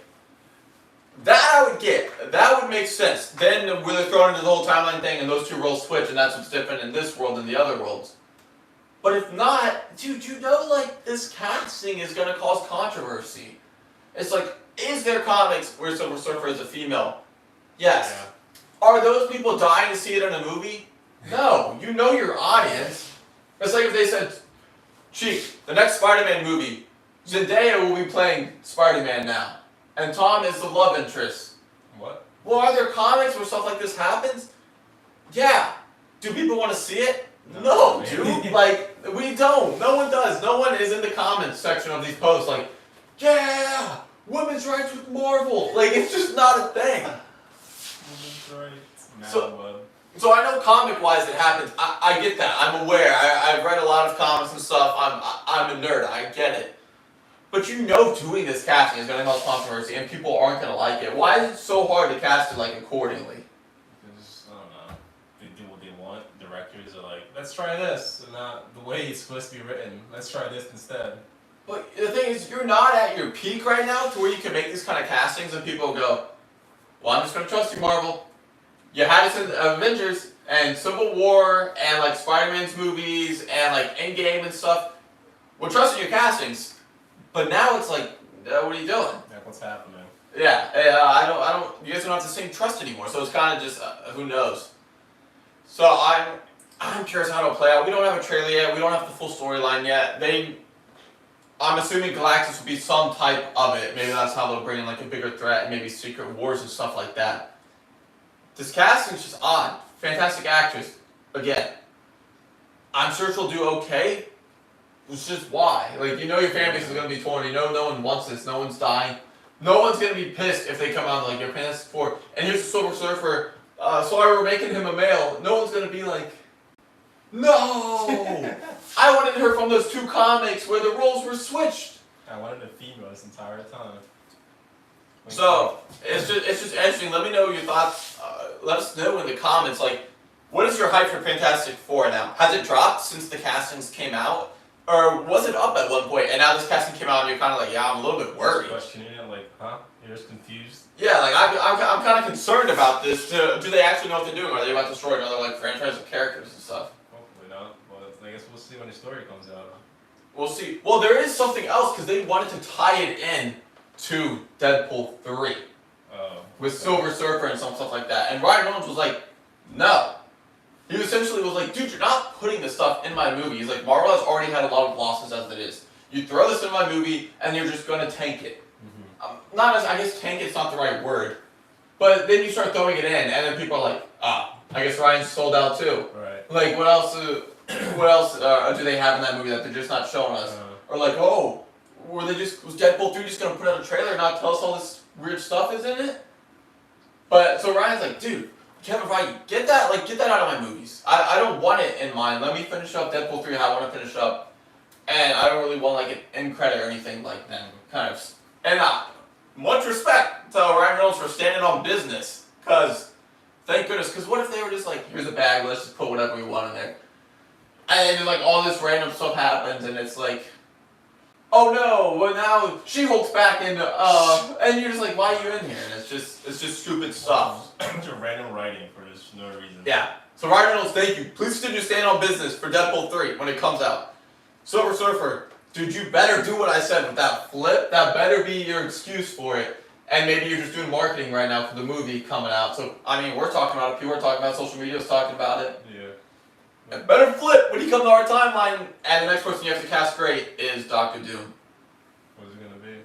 That I would get. That would make sense. Then we're thrown into the whole timeline thing and those two roles switch and that's what's different in this world than the other worlds. But if not, dude, you know like this casting is going to cause controversy. It's like, is there comics where Silver Surfer is a female? Yes. Yeah. Are those people dying to see it in a movie? No. You know your audience. It's like if they said, Cheek, the next Spider-Man movie, Zendaya will be playing Spider-Man now. And Tom is the love interest. What? Well, are there comics where stuff like this happens? Yeah. Do people want to see it? No, dude. Like, we don't. No one does. No one is in the comments section of these posts like, yeah, women's rights with Marvel. Like, it's just not a thing. Women's rights. So I know comic-wise it happens. I get that. I'm aware. I've read a lot of comics and stuff. I'm a nerd. I get it. But you know doing this casting is going to cause controversy and people aren't going to like it. Why is it so hard to cast it like accordingly? Because, I don't know, they do what they want. Directors are like, let's try this. And not the way it's supposed to be written. Let's try this instead. But the thing is, you're not at your peak right now to where you can make these kind of castings and people go, well, I'm just going to trust you, Marvel. You had us in Avengers and Civil War and like Spider-Man's movies and like Endgame and stuff. We're trusting your castings. But now it's like, what are you doing? Yeah, what's happening? Yeah, I don't. You guys don't have the same trust anymore. So it's kind of just, who knows? So I'm curious how it'll play out. We don't have a trailer yet. We don't have the full storyline yet. I'm assuming Galactus will be some type of it. Maybe that's how they'll bring in like a bigger threat and maybe Secret Wars and stuff like that. This casting's just odd. Fantastic actress. Again, I'm sure she'll do okay. It's just why. Like, you know your fan base is going to be torn. You know no one wants this. No one's dying. No one's going to be pissed if they come out like, you're Fantastic Four. And here's the Silver Surfer. Sorry, we're making him a male. No one's going to be like, no! I wanted her from those two comics where the roles were switched. I wanted a female this entire time. So, it's just interesting. Let me know your thoughts. Let us know in the comments, like, what is your hype for Fantastic Four now? Has it dropped since the castings came out? Or was it up at one point, and now this casting came out, and you're kind of like, yeah, I'm a little bit worried. Questioning it, like, huh? You're just confused? Yeah, like, I'm kind of concerned about this. Do they actually know what they're doing? Are they about to destroy another, like, franchise of characters and stuff? Hopefully not. Well, I guess we'll see when the story comes out. We'll see. Well, there is something else, because they wanted to tie it in to Deadpool 3. with Silver Surfer and some stuff like that. And Ryan Reynolds was like, no. He essentially was like, dude, you're not putting this stuff in my movie. He's like, Marvel has already had a lot of losses as it is. You throw this in my movie, and you're just going to tank it. Not as, I guess tank it's not the right word. But then you start throwing it in, and then people are like, I guess Ryan's sold out too. Right. Like, what else do they have in that movie that they're just not showing us? Or like, oh, was Deadpool 3 just going to put out a trailer and not tell us all this weird stuff is in it? But, so Ryan's like, dude, Kevin Feige, get that out of my movies. I don't want it in mine. Let me finish up Deadpool 3 how I want to finish up. And I don't really want like an end credit or anything like that. Kind of. And much respect to Ryan Reynolds for standing on business. Because, thank goodness, because what if they were just like, here's a bag, let's just put whatever we want in there. And then like all this random stuff happens and it's like, oh no, well now She-Hulk's back and you're just like, why are you in here? And it's just stupid stuff. A bunch of random writing for just no reason. Yeah. So Ryan Reynolds, thank you. Please continue to stand on business for Deadpool 3 when it comes out. Silver Surfer, dude, you better do what I said with that flip. That better be your excuse for it. And maybe you're just doing marketing right now for the movie coming out. So, I mean, we're talking about it. People are talking about it. Social media is talking about it. Yeah. It better flip when he comes to our timeline. And the next person you have to cast great is Doctor Doom. What's it gonna be?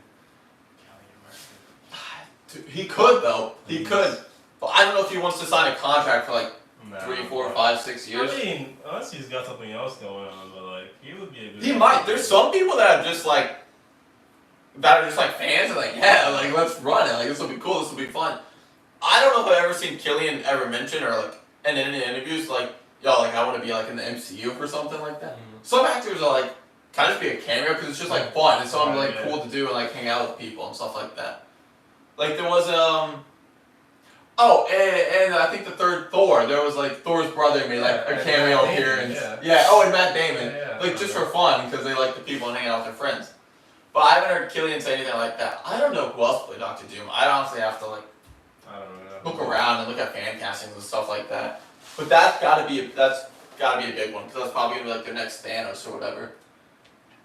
Dude, he could, though. He could. But I don't know if he wants to sign a contract for like 3, 4, 5, 6 years. I mean, unless he's got something else going on, but like, he would be a good. He might. There's some people that are just like fans and like, yeah, like let's run it. Like this will be cool. This will be fun. I don't know if I've ever seen Killian ever mention or like in any interviews like, yo, like I want to be like in the MCU or something like that. Some actors are like kind of be a cameo because it's just like fun. It's something like cool to do and like hang out with people and stuff like that. Like there was and I think the third Thor, there was like Thor's brother made like a cameo here and and Matt Damon, like just for fun because they like the people and hang out with their friends. But I haven't heard Killian say anything like that. I don't know who else played Doctor Doom. I honestly have to like look around and look at fan castings and stuff like that. But that's gotta be a big one because that's probably gonna be like their next Thanos or whatever.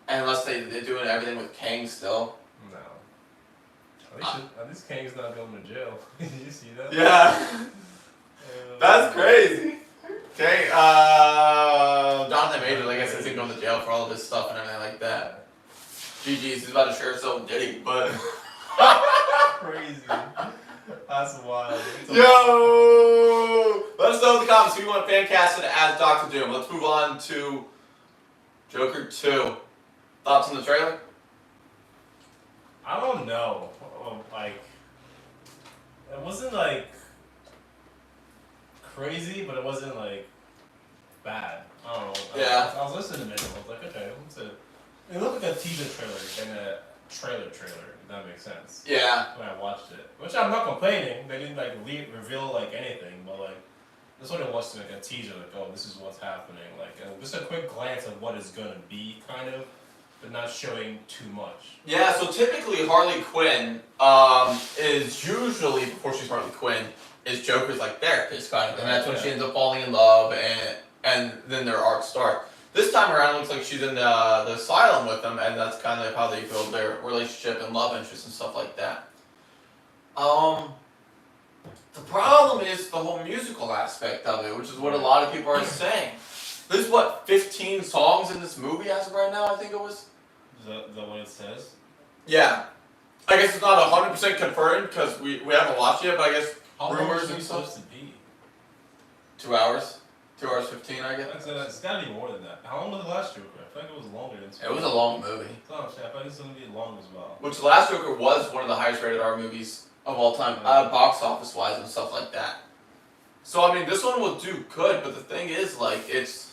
And unless they're doing everything with Kang still. No. At least Kang's not going to jail. Did you see that? Yeah. That's crazy. Okay, Jonathan Majors, I guess, isn't going to jail for all of this stuff and everything like that. GG's, he's about to share himself with Diddy, but... Crazy. That's wild. Yo! Let us know in the comments who you want fan casted as Doctor Doom. Let's move on to Joker 2. Thoughts on the trailer? I don't know. Like, it wasn't like crazy, but it wasn't like bad. I don't know. Yeah. I was listening to it. I was like, okay, it looked like a teaser trailer and a trailer, if that makes sense. Yeah. When I watched it. Which I'm not complaining. They didn't like reveal like anything, but like, that's what it was to like a teaser, like, oh, this is what's happening. Like, just a quick glance of what it's gonna be, kind of. But not showing too much. Yeah, so typically Harley Quinn is usually, before she's Harley Quinn, is Joker's like therapist kind of, and that's when she ends up falling in love and then their arc starts. This time around it looks like she's in the asylum with him, and that's kind of like how they build their relationship and love interest and stuff like that. The problem is the whole musical aspect of it, which is what a lot of people are saying. There's 15 songs in this movie as of right now, I think it was? Is that what it says? Yeah. I guess it's not 100% confirmed because we haven't watched it, but I guess how rumors long and is it stuff. supposed to be? 2 hours. 2 hours 15, I guess. It's gotta be more than that. How long was the last Joker? I feel like it was longer than 2 It was a long movie. I feel like it's gonna be long as well. Which the last Joker was one of the highest rated R movies of all time, box office wise and stuff like that. So I mean, this one will do good, but the thing is, like, it's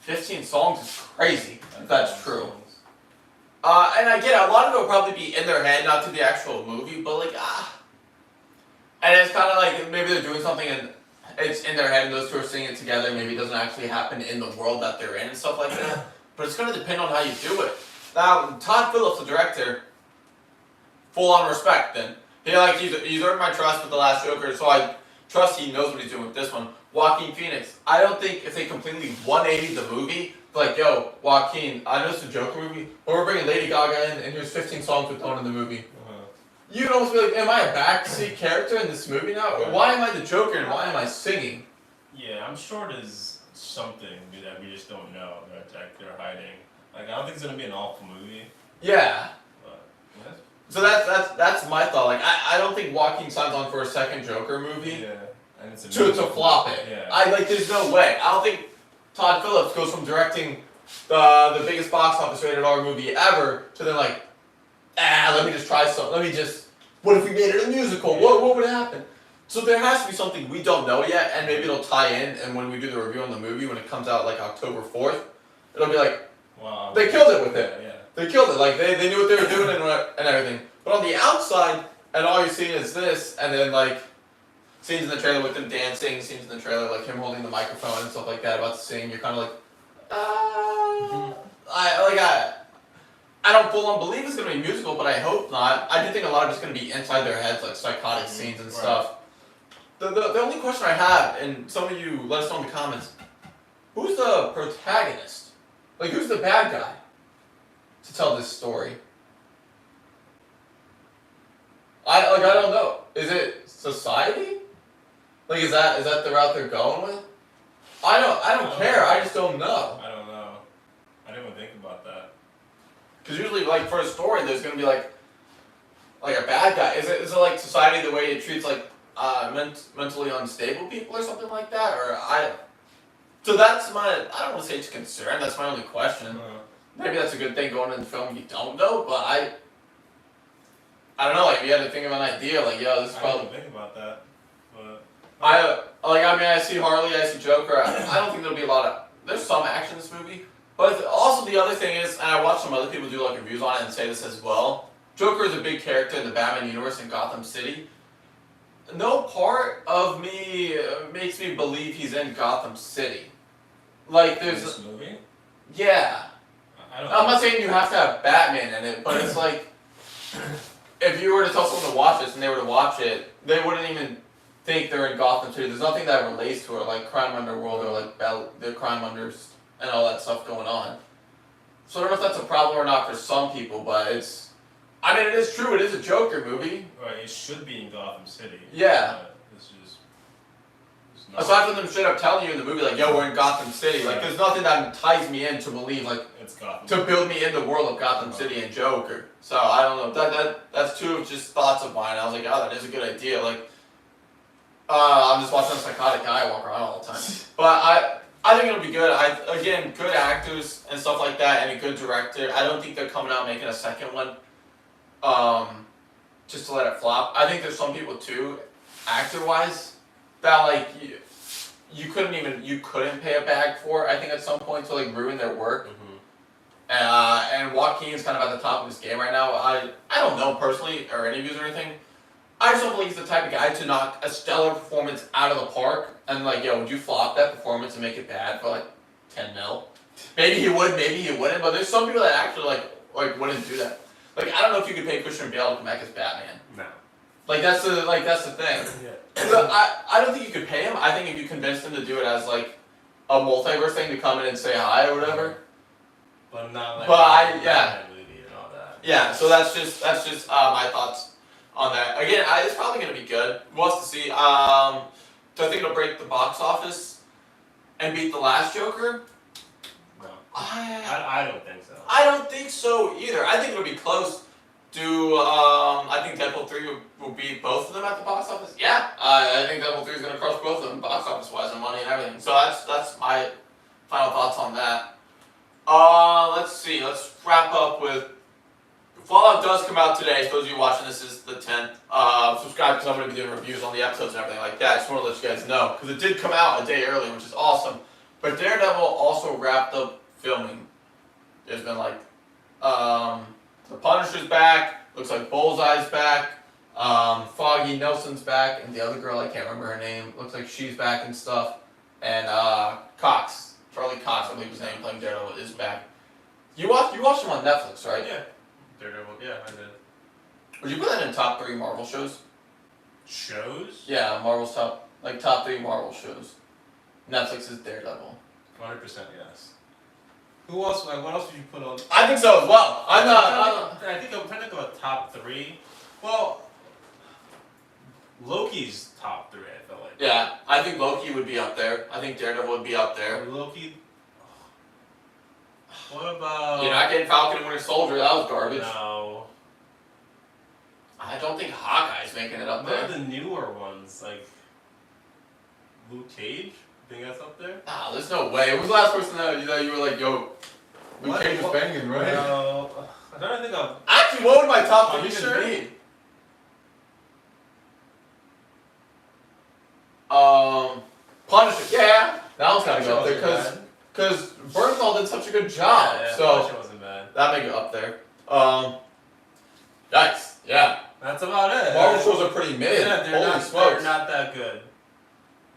15 songs is crazy, if that's true. And I get it, a lot of it will probably be in their head, not to the actual movie, but like, And it's kind of like, maybe they're doing something and it's in their head and those two are singing it together, maybe it doesn't actually happen in the world that they're in and stuff like that. But it's going to depend on how you do it. Now, Todd Phillips, the director, full on respect then. He's earned my trust with the last Joker, so I trust he knows what he's doing with this one. Joaquin Phoenix. I don't think if they completely 180 the movie, like, yo, Joaquin, I know it's a Joker movie, but we're bringing Lady Gaga in, and here's 15 songs we thrown in the movie. you'd almost be like, am I a backseat character in this movie now? Right. Why am I the Joker and why am I singing? Yeah, I'm sure there's something that we just don't know that they're hiding. Like, I don't think it's gonna be an awful movie, Yeah. but yeah. So that's my thought. Like I don't think Joaquin signs on for a second Joker movie Yeah, and it's a to flop it. Yeah. I like there's no way. I don't think Todd Phillips goes from directing the biggest box office rated R movie ever to then like, let me just try something. Let me just what if we made it a musical? What would happen? So there has to be something we don't know yet, and maybe it'll tie in. And when we do the review on the movie, when it comes out like October 4th, it'll be like, wow, they killed it with it. Yeah. They killed it. Like they knew what they were doing and everything. But on the outside, and all you're seeing is this, and then like scenes in the trailer with them dancing, scenes in the trailer like him holding the microphone and stuff like that about to sing. You're kind of like, I don't full on believe it's gonna be musical, but I hope not. I do think a lot of it's gonna be inside their heads, like psychotic scenes and stuff. The only question I have, and some of you let us know in the comments, who's the protagonist? Like who's the bad guy to tell this story? I don't know. Is it society? Like is that the route they're going with? I don't care. I just don't know. I don't know. I didn't even think about that. Because usually, like for a story, there's gonna be like a bad guy. Is it like society the way it treats like mentally unstable people or something like that? Or So that's my. I don't want to say it's a concern. That's my only question. Maybe that's a good thing going into the film. You don't know, but I don't know. Like if you had to think of an idea, like this is I probably. didn't think about that, but I see Harley, I see Joker. I don't think there'll be a lot of. There's some action in this movie, but also the other thing is, and I watched some other people do like reviews on it and say this as well. Joker is a big character in the Batman universe in Gotham City. No part of me makes me believe he's in Gotham City. Like there's. this movie? Yeah. I'm not saying you have to have Batman in it, but it's like if you were to tell someone to watch this and they were to watch it, they wouldn't even think they're in Gotham City. There's nothing that relates to it, like Crime Underworld or like the Crime Unders and all that stuff going on. So I don't know if that's a problem or not for some people, but it's. I mean, it is true. It is a Joker movie. Right, it should be in Gotham City. Yeah. But it's just. It's not. Aside from them straight up telling you in the movie, like, yo, we're in Gotham City. Like, there's nothing that ties me in to believe, like, It's Gotham. to build me in the world of Gotham City and Joker. So I don't know. That's two of just thoughts of mine. I was like, oh, that is a good idea. Like, I'm just watching a psychotic guy walk around all the time. But I think it'll be good. Again, good actors and stuff like that, and a good director. I don't think they're coming out making a second one, just to let it flop. I think there's some people too, actor-wise, that like you couldn't pay a bag for. I think at some point to like ruin their work. And Joaquin's kind of at the top of his game right now. I don't know personally or interviews or anything. I just don't believe he's the type of guy to knock a stellar performance out of the park and like, yo, would you flop that performance and make it bad for like 10 mil? Maybe he would, maybe he wouldn't, but there's some people that actually like wouldn't do that. Like I don't know if you could pay Christian Bale to come back as Batman. No. Like that's the thing. Yeah. So, I don't think you could pay him. I think if you convinced him to do it as like a multiverse thing to come in and say hi or whatever. But not like yeah. movie and all that. Yeah, so that's just my thoughts on that. Again, it's probably gonna be good. We'll have to see. Do I think it'll break the box office and beat the last Joker? No. I I don't think so. I don't think so either. I think it'll be close to. I think Deadpool 3 will beat both of them at the box office. Yeah, I think Deadpool 3 is gonna crush both of them box office wise and money and everything. So that's my final thoughts on that. Let's see. Let's wrap up with Fallout does come out today. So those of you watching this is the 10th. Subscribe because I'm going to be doing reviews on the episodes and everything like that. I just want to let you guys know because it did come out a day early, which is awesome. But Daredevil also wrapped up filming. There's been like the Punisher's back. Looks like Bullseye's back. Foggy Nelson's back, and the other girl I can't remember her name. Looks like she's back and stuff. And Cox. Charlie Cox, I believe his name, playing Daredevil, is back. You watched him on Netflix, right? Yeah. Daredevil. Yeah, I did. Would you put that in top 3 Marvel shows? Shows? Yeah, Marvel's top 3 Marvel shows. Netflix is Daredevil. 100% yes. Who else? Like, what else would you put on? I think so as well. I think I'm trying to think of a top 3. Well, Loki's top 3. I feel like. Yeah, I think Loki would be up there. I think Daredevil would be up there. Loki. What about? You're not getting Falcon and Winter Soldier. That was garbage. No. I don't think Hawkeye's making it up None there. of the newer ones, like Luke Cage. Think that's up there? Ah, there's no way. Who was the last person that you were like, yo, Luke Cage was banging, right? No. I'm trying to think of. Actually, what would my top 3 Punisher? even be? Punisher. Yeah, that one's gotta go up there because Bernthal did such a good job. Yeah, so Punisher wasn't bad. that make it up there. Yikes. Yeah. That's about it. Marvel shows are pretty mid. Yeah, Holy smokes. they're not that good.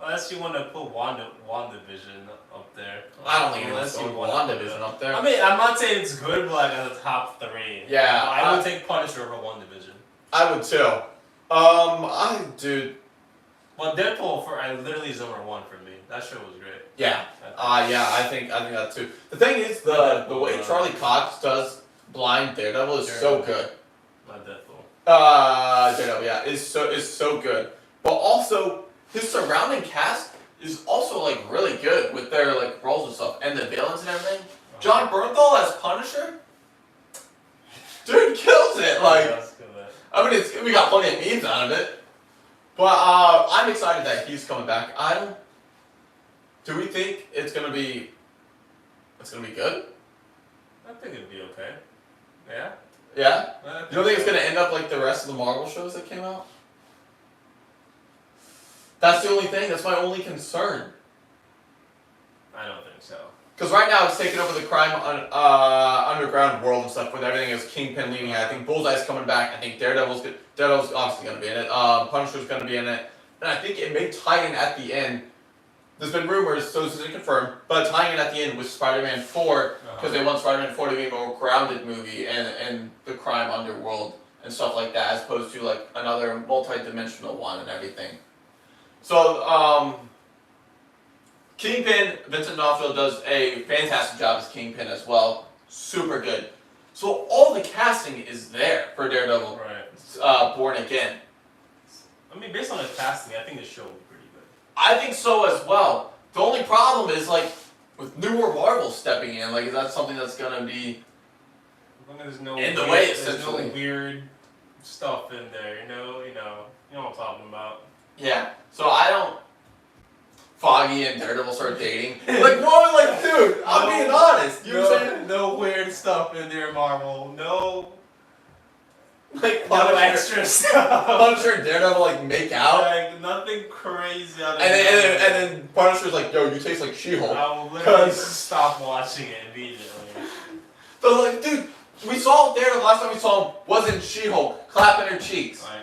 Unless you want to put WandaVision up there. I don't think Unless unless you you want WandaVision up there. I mean, I'm not saying it's good, but like as a top 3. Yeah, I would take Punisher over WandaVision. I would too. Dude. Well, Deadpool literally is number 1 for me. That show was great. Yeah. Yeah, I think that too. The thing is, the way Charlie Cox does blind Daredevil is so good. Not Deadpool. Daredevil, yeah, is so good. But also, his surrounding cast is also like really good with their like roles and stuff, and the villains and everything. John Bernthal as Punisher, dude kills it. Like, I mean, we got plenty of memes out of it. But I'm excited that he's coming back. Do we think it's gonna be good? I think it'd be okay. Yeah. Yeah. You don't think it's gonna end up like the rest of the Marvel shows that came out? That's the only thing. That's my only concern. I don't think so. Because right now it's taking over the crime underground world and stuff with everything as Kingpin leading it. I think Bullseye's coming back. I think Daredevil's obviously going to be in it. Punisher's going to be in it. And I think it may tie in at the end. There's been rumors, so this isn't confirmed, but tying in at the end with Spider-Man 4, because they want Spider-Man 4 to be a more grounded movie and the crime underworld and stuff like that, as opposed to like another multi-dimensional one and everything. So, Kingpin, Vincent D'Onofrio does a fantastic job as Kingpin as well. Super good. So all the casting is there for Daredevil, Right. Born Again. I mean, based on the casting, I think the show will be pretty good. I think so as well. The only problem is like with newer Marvel stepping in, like is that something that's gonna be As long as there's no in the weird, way there's essentially? no weird stuff in there, you know what I'm talking about. Yeah. So I don't. Foggy and Daredevil start dating. Like what? Like dude, I'm being honest. You know what I'm saying? No weird stuff in there, Marvel. No. Like No Punisher, extra stuff. Punisher and Daredevil like make out. Like nothing crazy. And then Punisher's like, yo, you taste like She-Hulk. I will literally stop watching it immediately. But like, dude, we saw Daredevil last time we saw him wasn't She-Hulk clapping her cheeks. Like,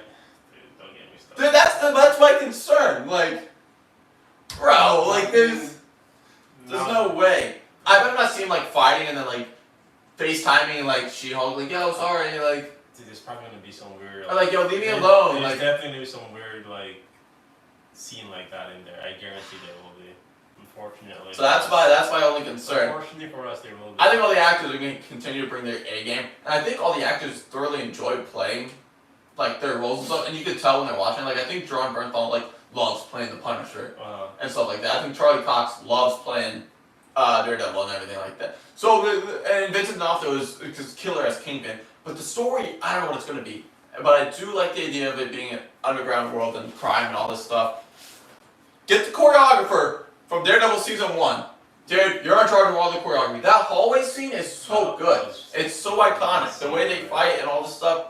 dude, don't get me started. Dude, that's my concern. Like, bro, like there's no way. I better not see him like fighting and then like FaceTiming and like She-Hulk like, yo, sorry, like. Dude, there's probably gonna be some weird. Like, yo, leave me alone. There's Like, definitely gonna be some weird like scene like that in there. I guarantee there will be. Unfortunately. so that's my only concern. Unfortunately for us, there will be. I think all the actors are going to continue to bring their A game, and I think all the actors thoroughly enjoy playing, like their roles and stuff. And you could tell when they're watching. Like I think John Bernthal like loves playing the Punisher and stuff like that. I think Charlie Cox loves playing Daredevil and everything like that. So and Vincent D'Onofrio is killer as Kingpin. But the story, I don't know what it's going to be. But I do like the idea of it being an underground world and crime and all this stuff. Get the choreographer from Daredevil Season 1. Dude, you're in charge of all the choreography. That hallway scene is so good. It's so iconic. The way they fight and all this stuff.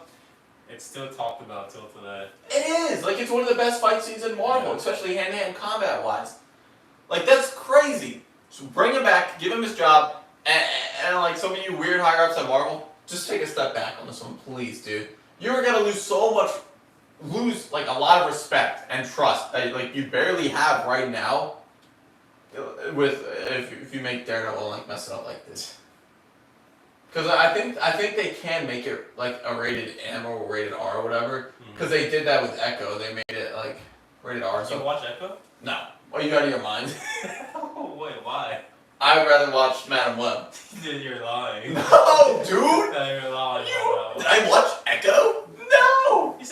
It's still talked about till today. It is. Like, it's one of the best fight scenes in Marvel, especially hand-to-hand combat-wise. Like, that's crazy. So bring him back, give him his job, and like some of you weird higher-ups at Marvel, just take a step back on this one, please, dude. You're gonna lose like a lot of respect and trust that like you barely have right now. If you make Daredevil like mess it up like this, because I think they can make it like a rated M or rated R or whatever. Because they did that with Echo. They made it like rated R. You watch Echo? No. What you got in your mind? Oh wait, why? I would rather watch Madam Web. Dude, you're lying. No, dude. No, you're lying. Did I watch Echo? No. You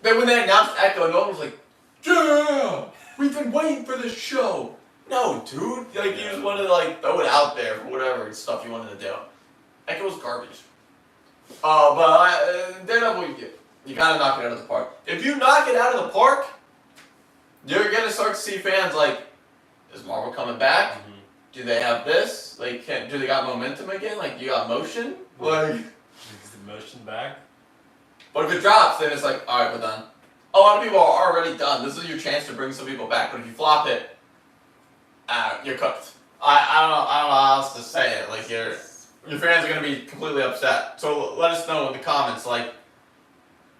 Then when they announced Echo, no one was like, yeah, we've been waiting for this show. No, dude. Like, you just wanted to, like, throw it out there for whatever stuff you wanted to do. Echo was garbage. But Daredevil, you gotta knock it out of the park. If you knock it out of the park, you're gonna start to see fans like, is Marvel coming back? Mm-hmm. Do they have this? Like, do they got momentum again? Like, you got motion? Like, is the motion back? But if it drops, then it's like, all right, we're done. A lot of people are already done. This is your chance to bring some people back. But if you flop it, you're cooked. I don't know how else to say it. Like, your fans are gonna be completely upset. So let us know in the comments. Like,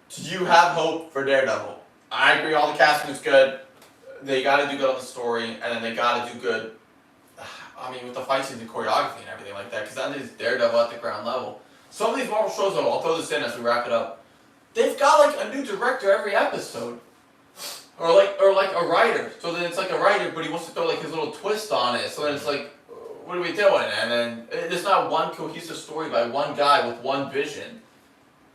do you have hope for Daredevil? I agree. All the casting is good. They got to do good on the story, and then they got to do good. I mean, with the fight scenes and choreography and everything like that, because that is Daredevil at the ground level. Some of these Marvel shows, though, I'll throw this in as we wrap it up. They've got like a new director every episode, or like a writer. So then it's like a writer, but he wants to throw like his little twist on it. So then it's like, what are we doing? And then it's not one cohesive story by one guy with one vision.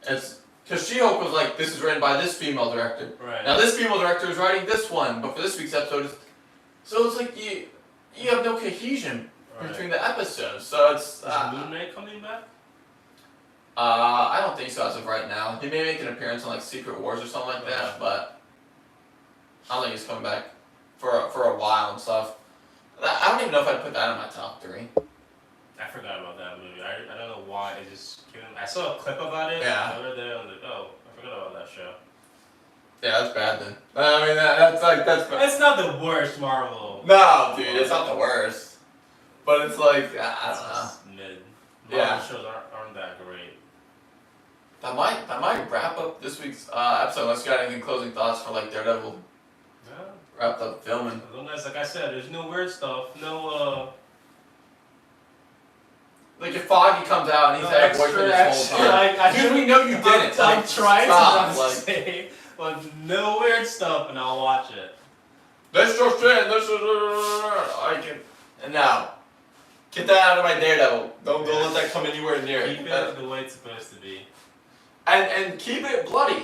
It's because She-Hulk was like, this is written by this female director. Right. Now this female director is writing this one, but for this week's episode, so it's like you have no cohesion between the episodes. So it's. Is Moon Knight coming back? I don't think so as of right now. He may make an appearance in like Secret Wars or something like that, but I don't think he's coming back for a while and stuff. I don't even know if I'd put that in my top 3. I forgot about that movie. I don't know why it just came. I saw a clip about it. Yeah. The other day, I was like, oh, I forgot about that show. Yeah, that's bad then. I mean, that's bad. It's not the worst Marvel. No, dude, it's not the worst. But it's like, I don't know. It's mid. Yeah. Marvel shows aren't that great. That might wrap up this week's episode. Unless you got any closing thoughts for like Daredevil Yeah. wrapped up filming. As long as, like I said, there's no weird stuff, no Like if Foggy comes out and he's had a boyfriend this whole time. Because we know you didn't. I'm trying stop, to say, but no weird stuff, and I'll watch it. This just in. This is. I can. And now, get that out of my Daredevil. Don't let that come anywhere near it. Keep it the way it's supposed to be. And keep it bloody.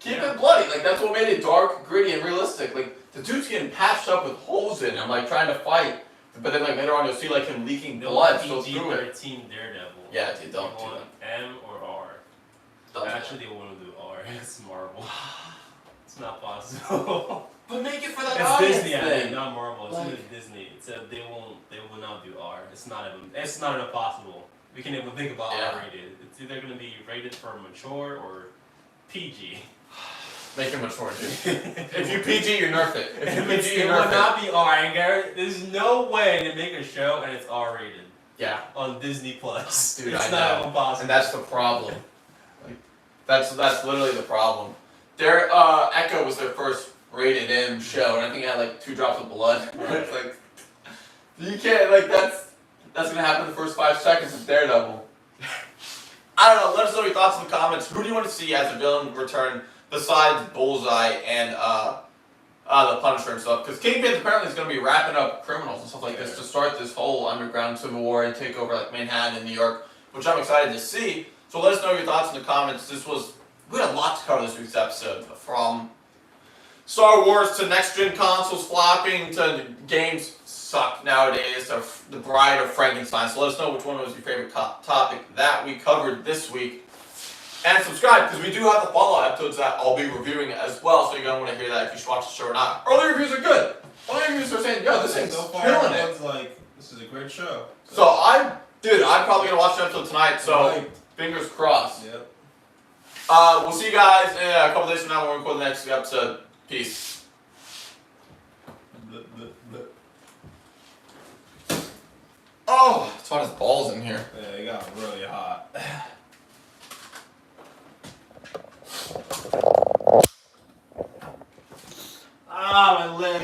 Keep it bloody. Like that's what made it dark, gritty, and realistic. Like the dude's getting patched up with holes in him, like trying to fight. But then like later on you'll see like him leaking blood so through it. PG-13 Daredevil. Yeah, dude, don't They do want that. M or R. Don't do Actually, they want to do R. It's Marvel. It's not possible. But make it for that It's audience Disney, I thing. mean, not Marvel. It's Like- Disney. It said they will not do R. It's not even possible. We can even think about Yeah. R-rated. It's either going to be rated for mature or PG. Make it mature, dude. If you PG, you nerf it. If you PG, you It will nerf it. not be R. And Garrett, there's no way to make a show and it's R-rated Yeah. on Disney Plus. Dude, it's I not know. even possible. And that's the problem. Like, that's literally the problem. Their Echo was their first rated M show, and I think it had like 2 drops of blood. It's like you can't like that's gonna happen in the first 5 seconds of Daredevil. I don't know. Let us know your thoughts in the comments. Who do you want to see as a villain return besides Bullseye and the Punisher and stuff? Because Kingpin apparently is gonna be wrapping up criminals and stuff like this to start this whole underground civil war and take over like Manhattan and New York, which I'm excited to see. So let us know your thoughts in the comments. We had a lot to cover this week's episode, from Star Wars to next-gen consoles flopping to games suck nowadays to The Bride of Frankenstein. So let us know which one was your favorite topic that we covered this week. And subscribe, because we do have the follow-up episodes that I'll be reviewing as well, so you're going to want to hear that if you should watch the show or not. Early reviews are good. Early reviews are saying, yo, this thing's killing it. Like, this is a great show. So I'm probably going to watch the episode tonight, so fingers crossed. Yep. We'll see you guys in a couple days from now when we record the next episode. Peace.